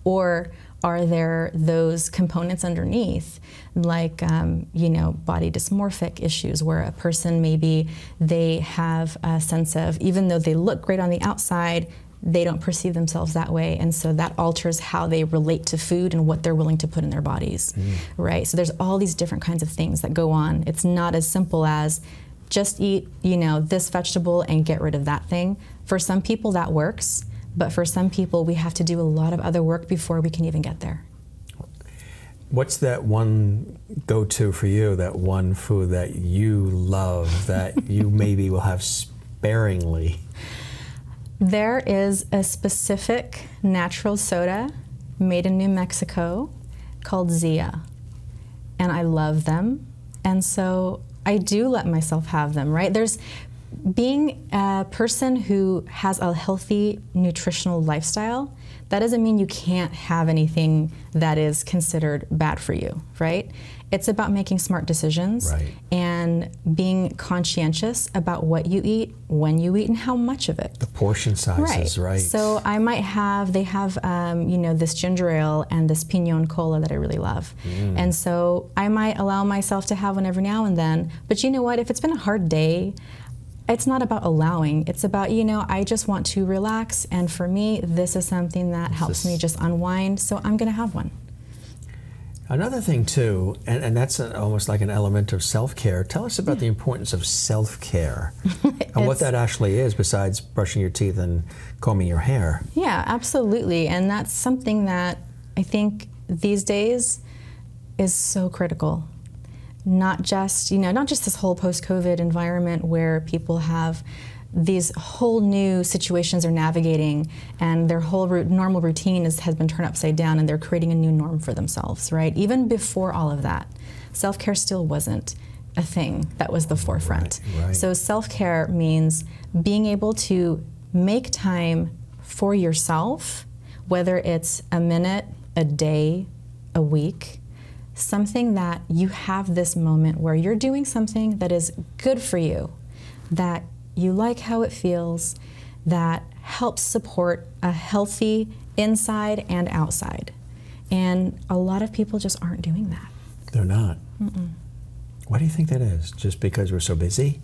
or are there those components underneath, like body dysmorphic issues, where a person maybe they have a sense of, even though they look great on the outside, they don't perceive themselves that way, and so that alters how they relate to food and what they're willing to put in their bodies, right? So there's all these different kinds of things that go on. It's not as simple as just eat, this vegetable and get rid of that thing. For some people that works, but for some people we have to do a lot of other work before we can even get there. What's that one go-to for you, that one food that you love, that you maybe will have sparingly? There is a specific natural soda made in New Mexico called Zia, and I love them, and so I do let myself have them, right? There's being a person who has a healthy nutritional lifestyle, that doesn't mean you can't have anything that is considered bad for you, right? It's about making smart decisions, right, and being conscientious about what you eat, when you eat, and how much of it. The portion sizes, right? So I might have, they have, this ginger ale and this piñon cola that I really love. And so I might allow myself to have one every now and then. But you know what? If it's been a hard day, it's not about allowing. It's about, I just want to relax. And for me, this is something that helps me just unwind. So I'm going to have one. Another thing too, and that's almost like an element of self-care. Tell us about the importance of self-care and what that actually is, besides brushing your teeth and combing your hair. Yeah, absolutely. And that's something that I think these days is so critical. Not just this whole post-COVID environment where people have these whole new situations they're navigating, and their whole normal routine has been turned upside down, and they're creating a new norm for themselves, right? Even before all of that, self-care still wasn't a thing that was the forefront. Right. So self-care means being able to make time for yourself, whether it's a minute, a day, a week, something that you have this moment where you're doing something that is good for you, that you like how it feels, that helps support a healthy inside and outside. And a lot of people just aren't doing that. They're not. Why do you think that is? Just because we're so busy?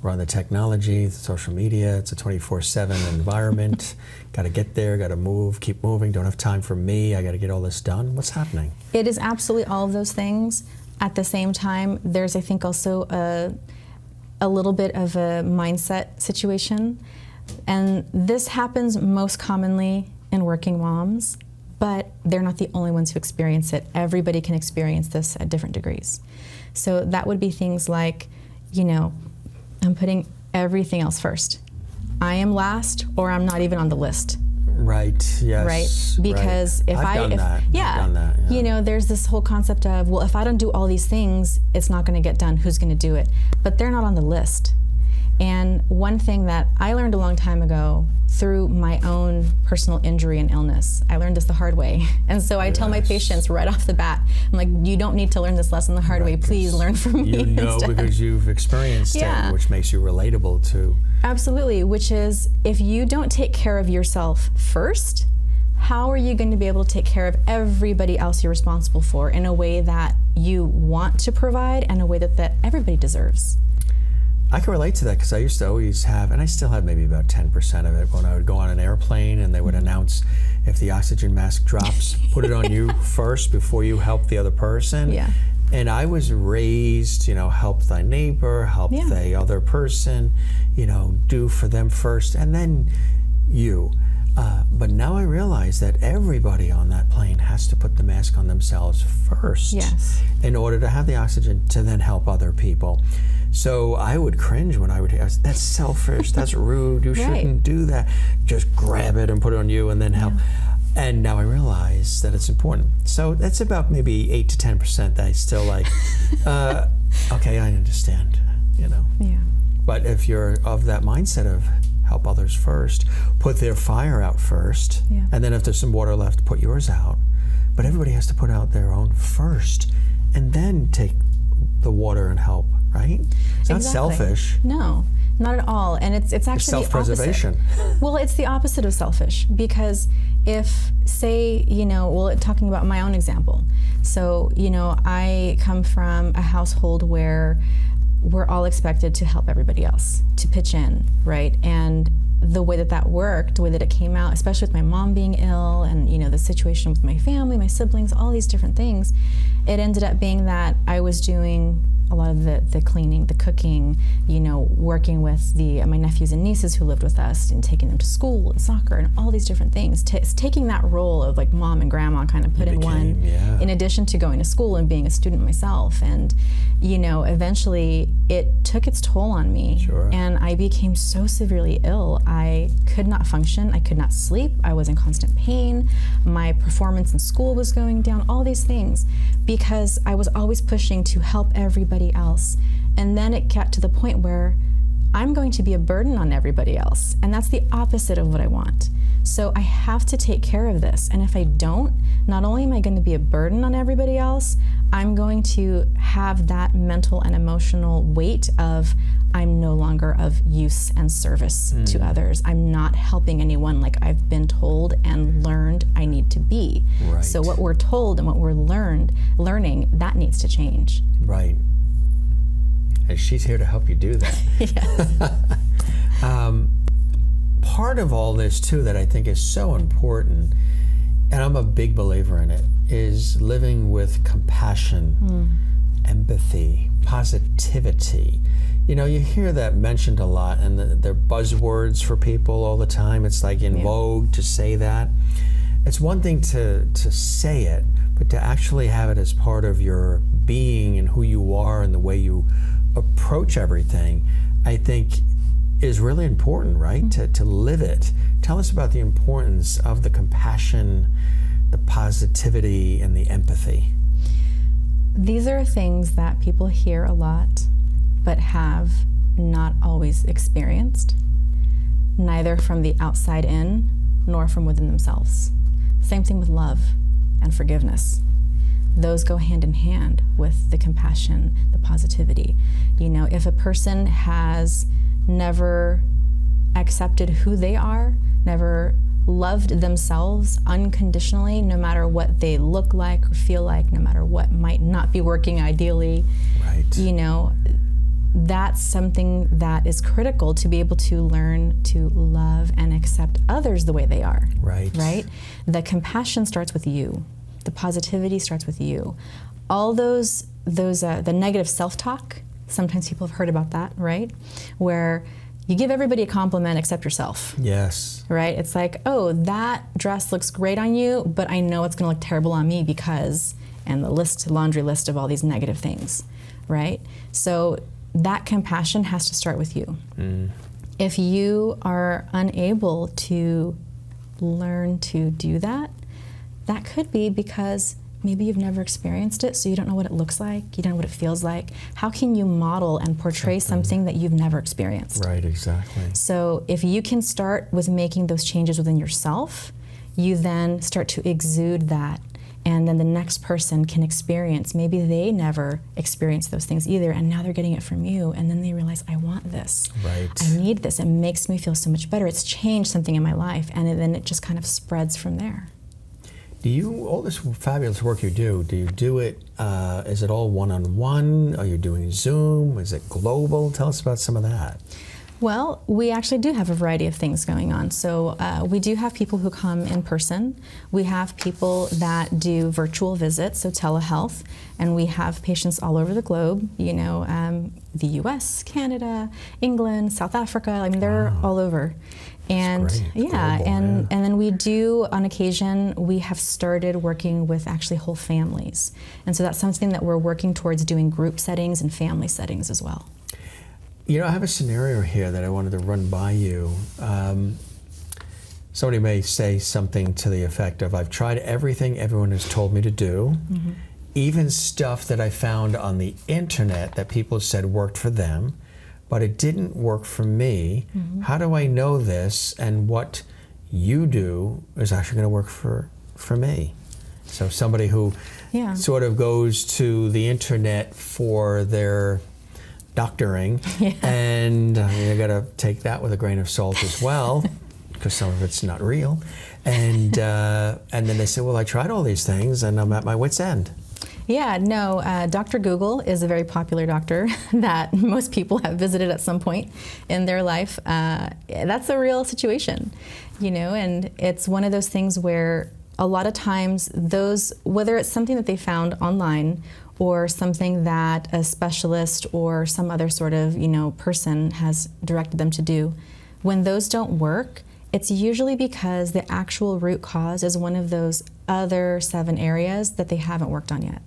We're on the technology, the social media, it's a 24/7 environment. Got to get there, got to move, keep moving, don't have time for me, I got to get all this done. What's happening? It is absolutely all of those things. At the same time, there's, I think, also a little bit of a mindset situation. And this happens most commonly in working moms, but they're not the only ones who experience it. Everybody can experience this at different degrees. So that would be things like, I'm putting everything else first. I am last, or I'm not even on the list. Right, yes. Right? Because right. I've done that. Yeah. There's this whole concept of, well, if I don't do all these things, it's not going to get done. Who's going to do it? But they're not on the list. And one thing that I learned a long time ago through my own personal injury and illness, I learned this the hard way. And so I tell my patients right off the bat, I'm like, you don't need to learn this lesson the hard way. Please learn from me. You know, instead. Because you've experienced it, which makes you relatable to. Absolutely, which is, if you don't take care of yourself first, how are you going to be able to take care of everybody else you're responsible for in a way that you want to provide and a way that everybody deserves? I can relate to that because I used to always have, and I still have maybe about 10% of it when I would go on an airplane and they would announce, if the oxygen mask drops, put it on you first before you help the other person. Yeah. And I was raised, help thy neighbor, help the other person, do for them first, and then you. But now I realize that everybody on that plane has to put the mask on themselves first in order to have the oxygen to then help other people. So I would cringe when I would hear, that's selfish, that's rude, you shouldn't do that. Just grab it and put it on you and then help. And now I realize that it's important. So that's about maybe 8 to 10% that I still like, okay, I understand, Yeah. But if you're of that mindset of help others first, put their fire out first, and then if there's some water left, put yours out. but everybody has to put out their own first and then take the water and help, right? It's not selfish. No, not at all. And it's actually self-preservation. Well, it's the opposite of selfish, because if, say, talking about my own example. So, I come from a household where we're all expected to help everybody else, to pitch in, right? And the way that worked, the way that it came out, especially with my mom being ill and, the situation with my family, my siblings, all these different things, it ended up being that I was doing a lot of the cleaning, the cooking, working with my nephews and nieces who lived with us and taking them to school and soccer and all these different things. Taking that role of like mom and grandma kind of put in one, in addition to going to school and being a student myself. And, eventually it took its toll on me. Sure. And I became so severely ill. I could not function. I could not sleep. I was in constant pain. My performance in school was going down, all these things, because I was always pushing to help everybody else. And then it got to the point where I'm going to be a burden on everybody else. And that's the opposite of what I want. So I have to take care of this. And if I don't, not only am I going to be a burden on everybody else, I'm going to have that mental and emotional weight of I'm no longer of use and service to others. I'm not helping anyone like I've been told and learned I need to be. Right. So what we're told and what we're learning, that needs to change. Right. And she's here to help you do that. Yes. Part of all this, too, that I think is so important, and I'm a big believer in it, is living with compassion, empathy, positivity. You hear that mentioned a lot, and they're buzzwords for people all the time. It's like in vogue to say that. It's one thing to say it, but to actually have it as part of your being and who you are and the way you approach everything, I think is really important, right? To live it. Tell us about the importance of the compassion, the positivity, and the empathy. These are things that people hear a lot, but have not always experienced, neither from the outside in, nor from within themselves. Same thing with love and forgiveness. Those go hand in hand with the compassion, the positivity. If a person has never accepted who they are, never loved themselves unconditionally, no matter what they look like or feel like, no matter what might not be working ideally, right. That's something that is critical to be able to learn to love and accept others the way they are. Right? The compassion starts with you. The positivity starts with you. All those the negative self-talk, sometimes people have heard about that, right? Where you give everybody a compliment except yourself. Yes. Right? It's like, oh, that dress looks great on you, but I know it's going to look terrible on me because, and the laundry list of all these negative things, right? So that compassion has to start with you. If you are unable to learn to do that, that could be because maybe you've never experienced it, so you don't know what it looks like, you don't know what it feels like. How can you model and portray something that you've never experienced? Right, exactly. So if you can start with making those changes within yourself, you then start to exude that, and then the next person can experience, maybe they never experienced those things either, and now they're getting it from you, and then they realize, I want this. Right. I need this. It makes me feel so much better. It's changed something in my life, and then it just kind of spreads from there. All this fabulous work you do you do it, is it all one-on-one? Are you doing Zoom? Is it global? Tell us about some of that. Well, we actually do have a variety of things going on. So we do have people who come in person. We have people that do virtual visits, so telehealth, and we have patients all over the globe, the US, Canada, England, South Africa. I mean, they're all over. And global, and then we do, on occasion, we have started working with actually whole families. And so that's something that we're working towards, doing group settings and family settings as well. I have a scenario here that I wanted to run by you. Somebody may say something to the effect of, I've tried everything everyone has told me to do, even stuff that I found on the internet that people said worked for them, but it didn't work for me. How do I know this and what you do is actually going to work for me? So somebody who sort of goes to the internet for their doctoring, and you got to take that with a grain of salt as well, because some of it's not real. And then they say, well, I tried all these things, and I'm at my wit's end. Yeah, no, Dr. Google is a very popular doctor that most people have visited at some point in their life. That's a real situation, and it's one of those things where a lot of times whether it's something that they found online or something that a specialist or some other sort of, person has directed them to do, when those don't work, it's usually because the actual root cause is one of those other 7 areas that they haven't worked on yet.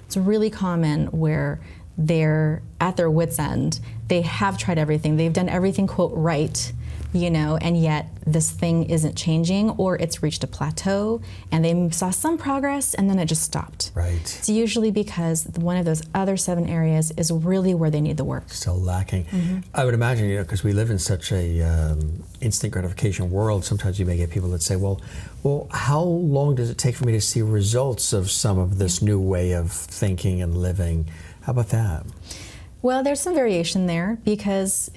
It's really common where they're at their wit's end. They have tried everything. They've done everything, quote, right, and yet this thing isn't changing, or it's reached a plateau and they saw some progress and then it just stopped. Right. It's usually because one of those other 7 areas is really where they need the work. Still lacking. I would imagine, because we live in such a instant gratification world, sometimes you may get people that say, well, how long does it take for me to see results of some of this new way of thinking and living? How about that? Well, there's some variation there because,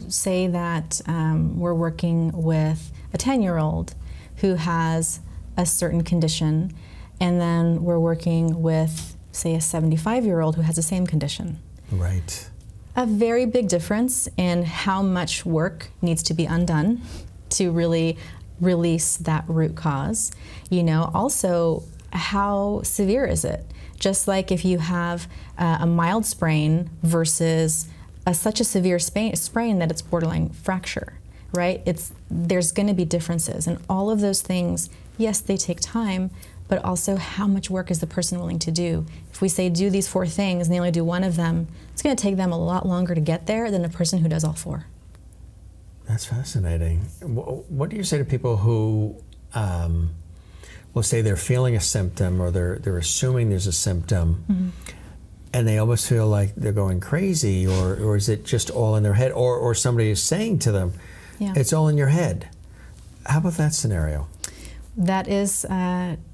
say that we're working with a 10-year-old who has a certain condition, and then we're working with, say, a 75-year-old who has the same condition. Right. A very big difference in how much work needs to be undone to really release that root cause. Also, how severe is it? Just like if you have a mild sprain versus such a severe sprain that it's borderline fracture, right? There's going to be differences. And all of those things, yes, they take time, but also how much work is the person willing to do? If we say do these 4 things and they only do one of them, it's going to take them a lot longer to get there than a person who does all 4. That's fascinating. What do you say to people who will say they're feeling a symptom, or they're assuming there's a symptom, and they almost feel like they're going crazy, or is it just all in their head, or somebody is saying to them, it's all in your head? How about that scenario? That is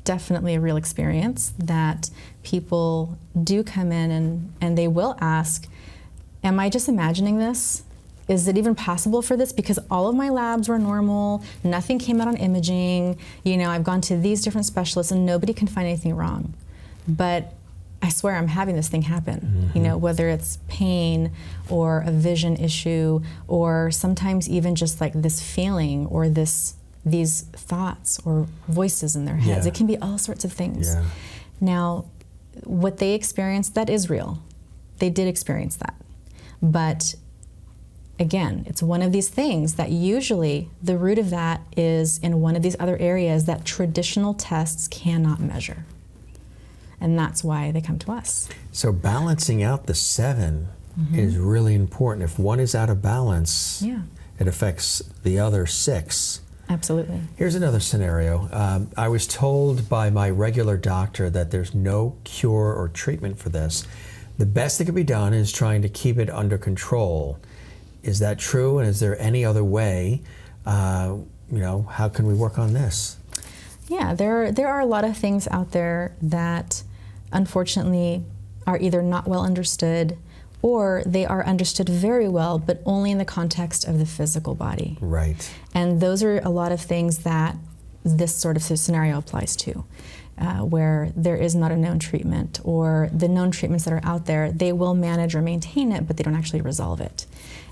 definitely a real experience that people do come in and they will ask, am I just imagining this? Is it even possible for this? Because all of my labs were normal, nothing came out on imaging, I've gone to these different specialists and nobody can find anything wrong. But I swear I'm having this thing happen, whether it's pain or a vision issue, or sometimes even just like this feeling or these thoughts or voices in their heads. It can be all sorts of things. Yeah. Now, what they experienced, that is real. They did experience that. But again, it's one of these things that usually the root of that is in one of these other areas that traditional tests cannot measure. And that's why they come to us. So balancing out the 7 is really important. If one is out of balance, it affects the other 6. Absolutely. Here's another scenario. I was told by my regular doctor that there's no cure or treatment for this. The best that can be done is trying to keep it under control. Is that true? And is there any other way? How can we work on this? Yeah, there are a lot of things out there that unfortunately are either not well understood, or they are understood very well, but only in the context of the physical body. Right. And those are a lot of things that this sort of scenario applies to, where there is not a known treatment, or the known treatments that are out there, they will manage or maintain it, but they don't actually resolve it.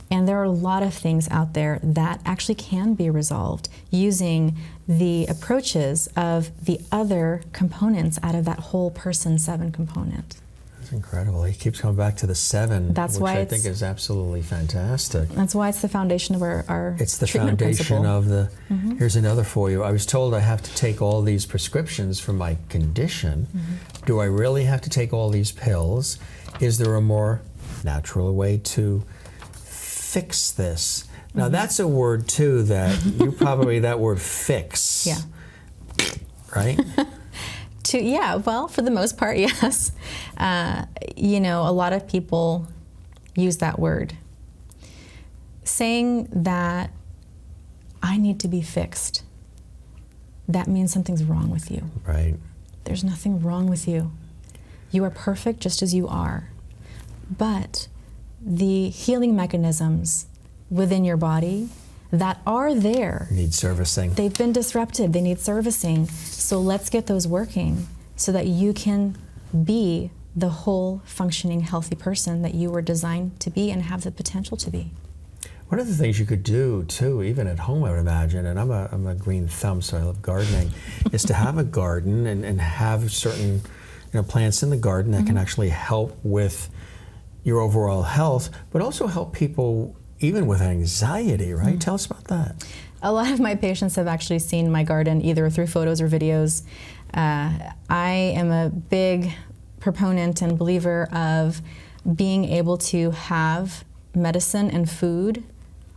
And there are a lot of things out there that actually can be resolved using the approaches of the other components out of that whole person 7 component. That's incredible. He keeps coming back to the 7, which I think is absolutely fantastic. That's why it's the foundation of our It's the treatment foundation principle. of the... Here's another for you. I was told I have to take all these prescriptions for my condition. Do I really have to take all these pills? Is there a more natural way to fix this? Now that's a word too that you probably, that word fix. Yeah. Right? Well, for the most part, yes. A lot of people use that word. Saying that I need to be fixed, that means something's wrong with you. Right. There's nothing wrong with you. You are perfect just as you are. But the healing mechanisms within your body that are there need servicing. They've been disrupted. They need servicing. So let's get those working so that you can be the whole functioning healthy person that you were designed to be and have the potential to be. One of the things you could do too, even at home, I would imagine, and I'm a green thumb, so I love gardening, is to have a garden and have certain plants in the garden that can actually help with your overall health, but also help people even with anxiety, right? Tell us about that. A lot of my patients have actually seen my garden either through photos or videos. I am a big proponent and believer of being able to have medicine and food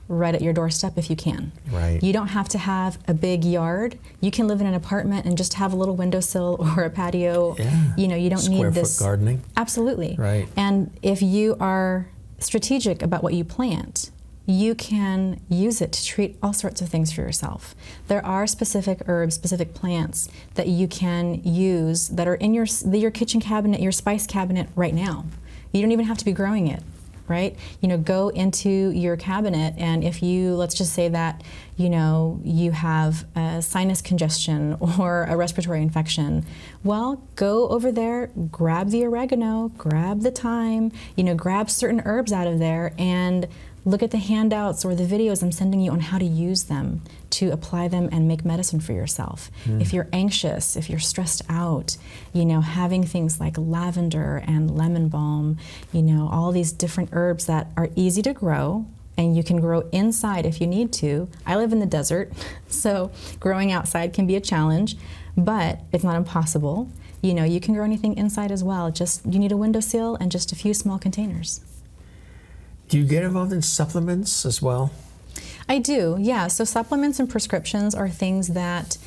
right at your doorstep if you can. Right. You don't have to have a big yard. You can live in an apartment and just have a little windowsill or a patio. Yeah. You don't need this. Square foot gardening. Absolutely. Right. And if you are strategic about what you plant, you can use it to treat all sorts of things for yourself. There are specific herbs, specific plants that you can use that are in your kitchen cabinet, your spice cabinet right now. You don't even have to be growing it, right? Go into your cabinet, and if you, let's just say that, you have a sinus congestion or a respiratory infection, well, go over there, grab the oregano, grab the thyme, grab certain herbs out of there, and look at the handouts or the videos I'm sending you on how to use them to apply them and make medicine for yourself. If you're anxious, if you're stressed out, having things like lavender and lemon balm, all these different herbs that are easy to grow and you can grow inside if you need to. I live in the desert, so growing outside can be a challenge, but it's not impossible. You can grow anything inside as well. Just you need a windowsill and just a few small containers. Do you get involved in supplements as well? I do, yeah. So supplements and prescriptions are things that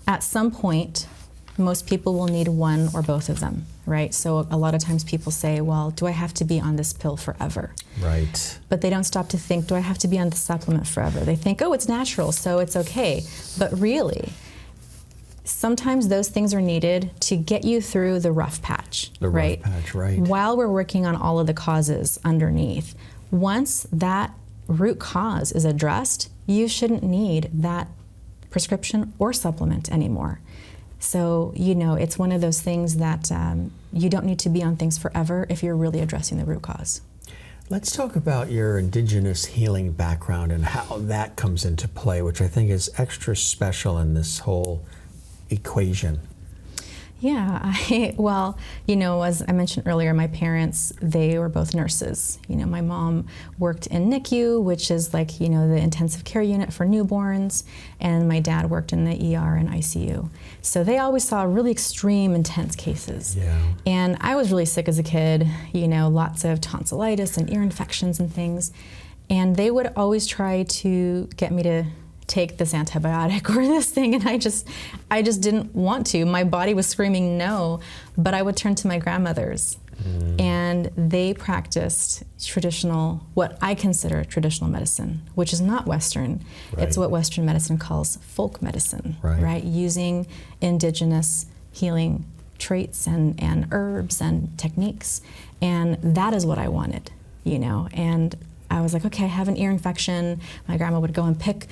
at some point most people will need one or both of them, right? So a lot of times people say, well, do I have to be on this pill forever? Right. But they don't stop to think, do I have to be on the supplement forever? They think, oh, it's natural, so it's okay. But really, sometimes those things are needed to get you through the rough patch, right? Rough patch, right. While we're working on all of the causes underneath. Once that root cause is addressed, you shouldn't need that prescription or supplement anymore. So, it's one of those things that you don't need to be on things forever if you're really addressing the root cause. Let's talk about your indigenous healing background and how that comes into play, which I think is extra special in this whole equation. Yeah, as I mentioned earlier, my parents, they were both nurses. My mom worked in NICU, which is like, the intensive care unit for newborns, and my dad worked in the ER and ICU. So they always saw really extreme, intense cases. Yeah. And I was really sick as a kid, lots of tonsillitis and ear infections and things. And they would always try to get me to take this antibiotic or this thing, and I just didn't want to. My body was screaming no, but I would turn to my grandmothers, and they practiced what I consider traditional medicine, which is not Western. Right. It's what Western medicine calls folk medicine, right? Using indigenous healing traits and herbs and techniques, and that is what I wanted, and I was like, okay, I have an ear infection. My grandma would go and pick,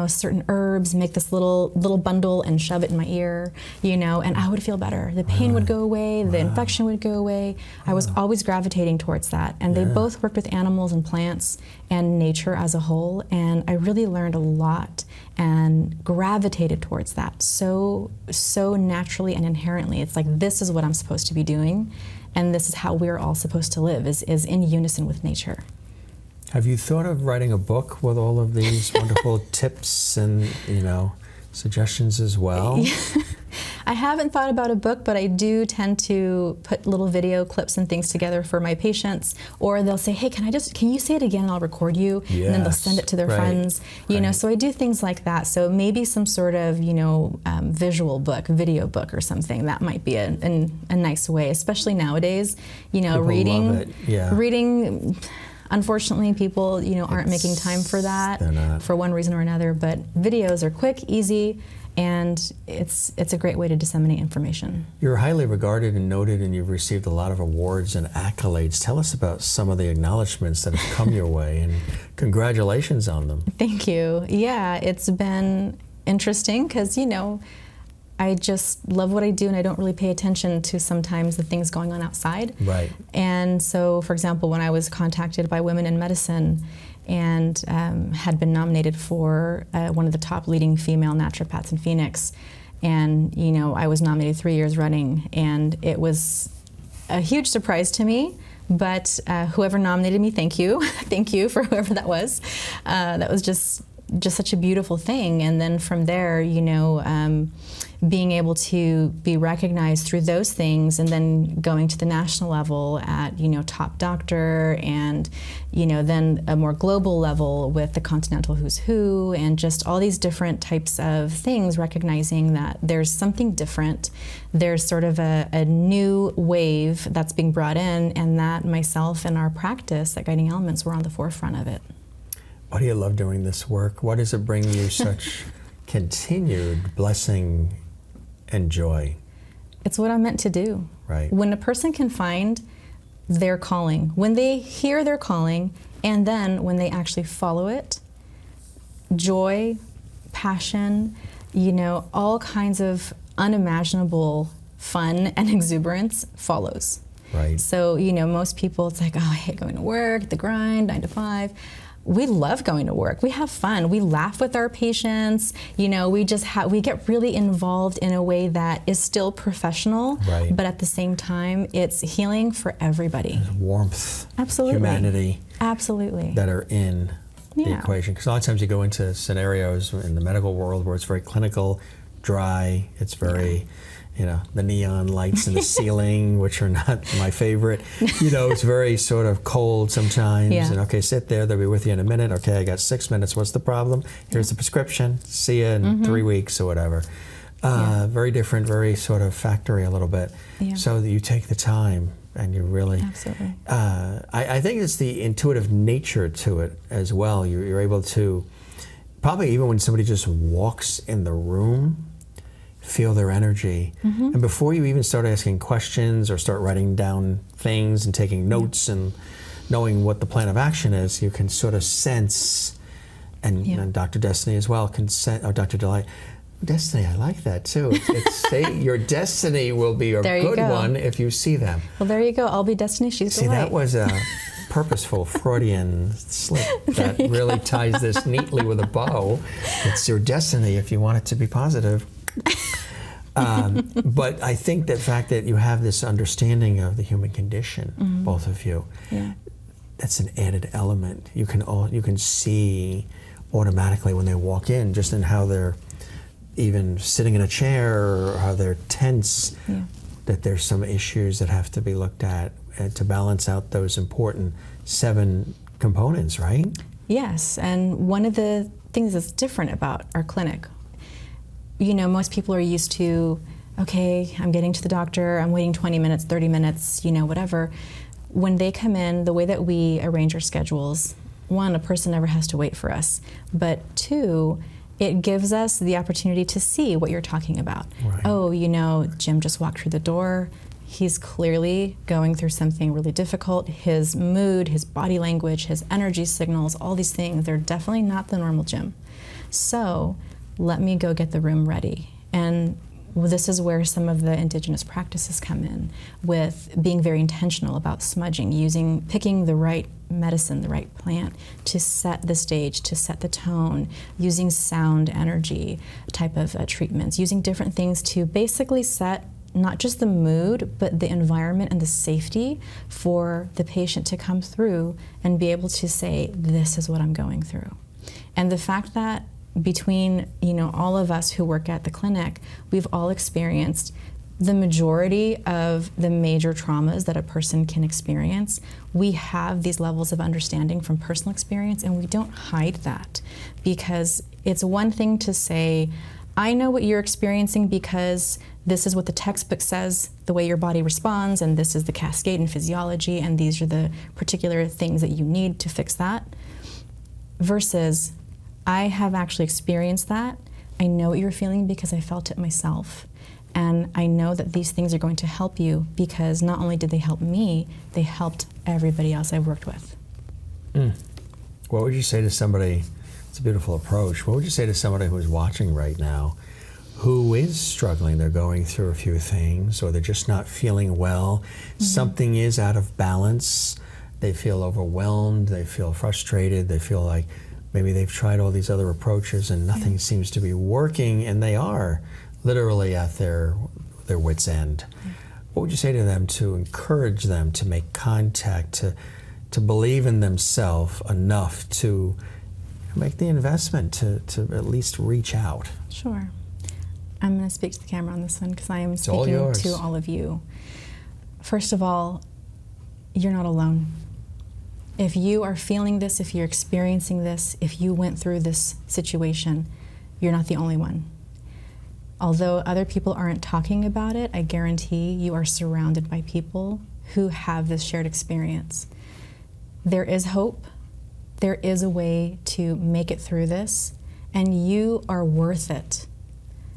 certain herbs, make this little bundle and shove it in my ear, and I would feel better. The pain would go away, the infection would go away. I was always gravitating towards that. And they both worked with animals and plants and nature as a whole, and I really learned a lot and gravitated towards that so naturally and inherently. It's like, this is what I'm supposed to be doing, and this is how we're all supposed to live, is in unison with nature. Have you thought of writing a book with all of these wonderful tips and, suggestions as well? I haven't thought about a book, but I do tend to put little video clips and things together for my patients, or they'll say, hey, can you say it again and I'll record you? Yes, and then they'll send it to their friends, so I do things like that. So maybe some sort of, visual book, video book or something. That might be a nice way, especially nowadays, People reading. love it. Yeah. Reading, unfortunately, people, aren't making time for that for one reason or another, but videos are quick, easy, And it's a great way to disseminate information. You're highly regarded and noted, and you've received a lot of awards and accolades. Tell us about some of the acknowledgments that have come your way, and congratulations on them. Thank you. Yeah, it's been interesting because, I just love what I do, and I don't really pay attention to sometimes the things going on outside. Right. And so, for example, when I was contacted by Women in Medicine and had been nominated for one of the top leading female naturopaths in Phoenix, and I was nominated 3 years running, and it was a huge surprise to me. But whoever nominated me, thank you. Thank you for whoever that was. That was just such a beautiful thing. And then from there, being able to be recognized through those things, and then going to the national level at, top doctor, and, then a more global level with the Continental Who's Who, and just all these different types of things, recognizing that there's something different. There's sort of a new wave that's being brought in, and that myself and our practice at Guiding Elements were on the forefront of it. Why do you love doing this work? Why does it bring you such continued blessing and joy? It's what I'm meant to do. Right. When a person can find their calling, when they hear their calling, and then when they actually follow it, joy, passion, all kinds of unimaginable fun and exuberance follows. Right. So, most people, it's like, oh, I hate going to work, the grind, 9 to 5. We love going to work. We have fun. We laugh with our patients. We get really involved in a way that is still professional, right, but at the same time, it's healing for everybody. There's warmth, absolutely, humanity, absolutely, that are in the equation. Because a lot of times you go into scenarios in the medical world where it's very clinical, dry. It's very the neon lights in the ceiling, which are not my favorite. It's very sort of cold sometimes. Yeah. And okay, sit there, they'll be with you in a minute. Okay, I got 6 minutes, what's the problem? Here's the prescription, see you in 3 weeks or whatever. Very different, very sort of factory a little bit. Yeah. So that you take the time and you really... Absolutely. I think it's the intuitive nature to it as well. You're able to, probably even when somebody just walks in the room, feel their energy. Mm-hmm. And before you even start asking questions or start writing down things and taking notes and knowing what the plan of action is, you can sort of sense, and Dr. Destiny as well can sense, or Dr. Delight. Destiny, I like that too. Your destiny will be a good one if you see them. Well, there you go. I'll be Destiny, she's See, Delight. that was a purposeful Freudian slip that really ties this neatly with a bow. It's your destiny if you want it to be positive. But I think the fact that you have this understanding of the human condition, both of you, that's an added element. You can see automatically when they walk in, just in how they're even sitting in a chair or how they're tense, that there's some issues that have to be looked at to balance out those important 7 components, right? Yes, and one of the things that's different about our clinic, most people are used to, okay, I'm getting to the doctor, I'm waiting 20 minutes, 30 minutes, whatever. When they come in, the way that we arrange our schedules, 1, a person never has to wait for us, but 2, it gives us the opportunity to see what you're talking about. Right. Oh, Jim just walked through the door. He's clearly going through something really difficult. His mood, his body language, his energy signals, all these things, they're definitely not the normal Jim. So let me go get the room ready. And this is where some of the indigenous practices come in, with being very intentional about smudging, picking the right medicine, the right plant to set the stage, to set the tone, using sound energy type of treatments, using different things to basically set not just the mood, but the environment and the safety for the patient to come through and be able to say, this is what I'm going through. And the fact that between all of us who work at the clinic, we've all experienced the majority of the major traumas that a person can experience. We have these levels of understanding from personal experience, and we don't hide that, because it's one thing to say, I know what you're experiencing because this is what the textbook says, the way your body responds, and this is the cascade in physiology, and these are the particular things that you need to fix that, versus I have actually experienced that, I know what you're feeling because I felt it myself. And I know that these things are going to help you because not only did they help me, they helped everybody else I've worked with. What would you say to somebody, it's a beautiful approach, what would you say to somebody who's watching right now who is struggling? They're going through a few things, or they're just not feeling well. Something is out of balance. They feel overwhelmed. They feel frustrated. They feel like maybe they've tried all these other approaches and nothing seems to be working, and they are literally at their wit's end. What would you say to them to encourage them to make contact, to believe in themselves enough to make the investment, to at least reach out? Sure. I'm going to speak to the camera on this one because I am It's all speaking yours. to all of you. First of all, you're not alone. If you are feeling this, if you're experiencing this, if you went through this situation, you're not the only one. Although other people aren't talking about it, I guarantee you are surrounded by people who have this shared experience. There is hope. There is a way to make it through this, and you are worth it.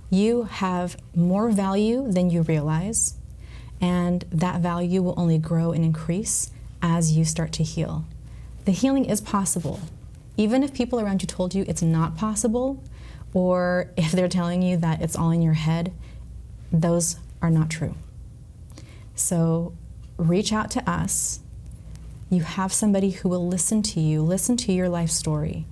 You have more value than you realize, and that value will only grow and increase as you start to heal. The healing is possible. Even if people around you told you it's not possible, or if they're telling you that it's all in your head, those are not true. So reach out to us. You have somebody who will listen to you, listen to your life story.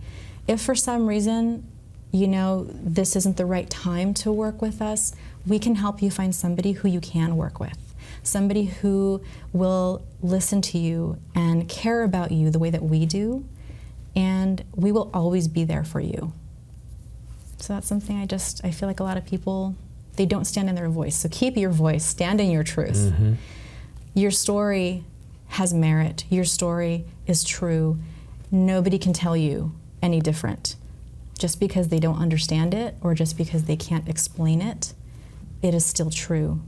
If for some reason, this isn't the right time to work with us, we can help you find somebody who you can work with. Somebody who will listen to you and care about you the way that we do, and we will always be there for you. So that's something I feel like a lot of people, they don't stand in their voice. So keep your voice, stand in your truth. Your story has merit. Your story is true. Nobody can tell you any different. Just because they don't understand it or just because they can't explain it, it is still true.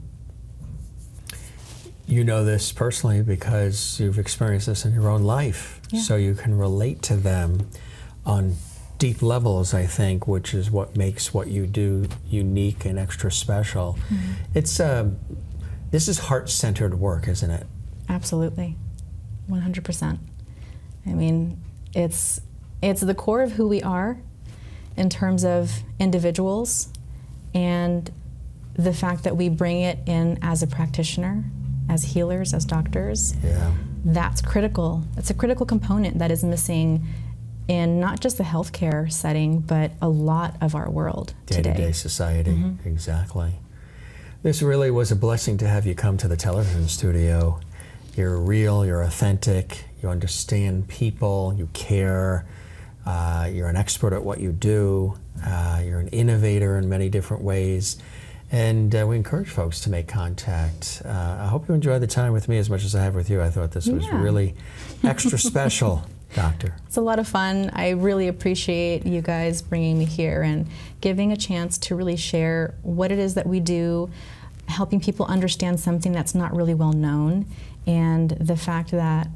You know this personally because you've experienced this in your own life. Yeah. So you can relate to them on deep levels, I think, which is what makes what you do unique and extra special. It's this is heart-centered work, isn't it? Absolutely, 100%. I mean, it's the core of who we are in terms of individuals, and the fact that we bring it in as a practitioner, as healers, as doctors. Yeah. That's critical. It's a critical component that is missing in not just the healthcare setting, but a lot of our world today. Day-to-day society, exactly. This really was a blessing to have you come to the television studio. You're real, you're authentic, you understand people, you care, you're an expert at what you do, you're an innovator in many different ways, and we encourage folks to make contact. I hope you enjoyed the time with me as much as I have with you. I thought this was really extra special, Doctor. It's a lot of fun. I really appreciate you guys bringing me here and giving a chance to really share what it is that we do, helping people understand something that's not really well known, and the fact that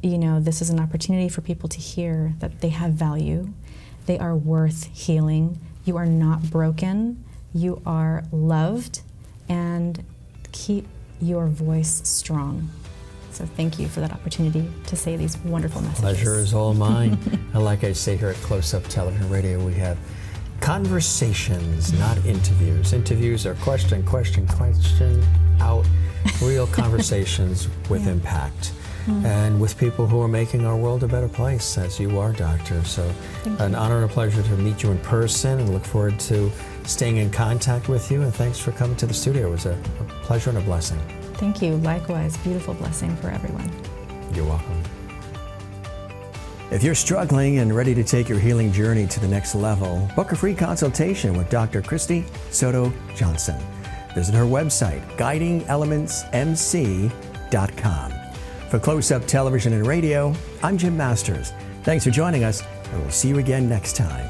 this is an opportunity for people to hear that they have value, they are worth healing, you are not broken, you are loved, and keep your voice strong. So thank you for that opportunity to say these wonderful messages. Pleasure is all mine. And like I say here at Close Up Television Radio, we have conversations, not interviews. Interviews are question out, real conversations with impact. And with people who are making our world a better place, as you are, Doctor. So an honor and a pleasure to meet you in person, and look forward to staying in contact with you. And thanks for coming to the studio. It was a pleasure and a blessing. Thank you. Likewise, beautiful blessing for everyone. You're welcome. If you're struggling and ready to take your healing journey to the next level, book a free consultation with Dr. Christy Soto-Johnson. Visit her website, guidingelementsmc.com. For Close Up Television and Radio, I'm Jim Masters. Thanks for joining us, and we'll see you again next time.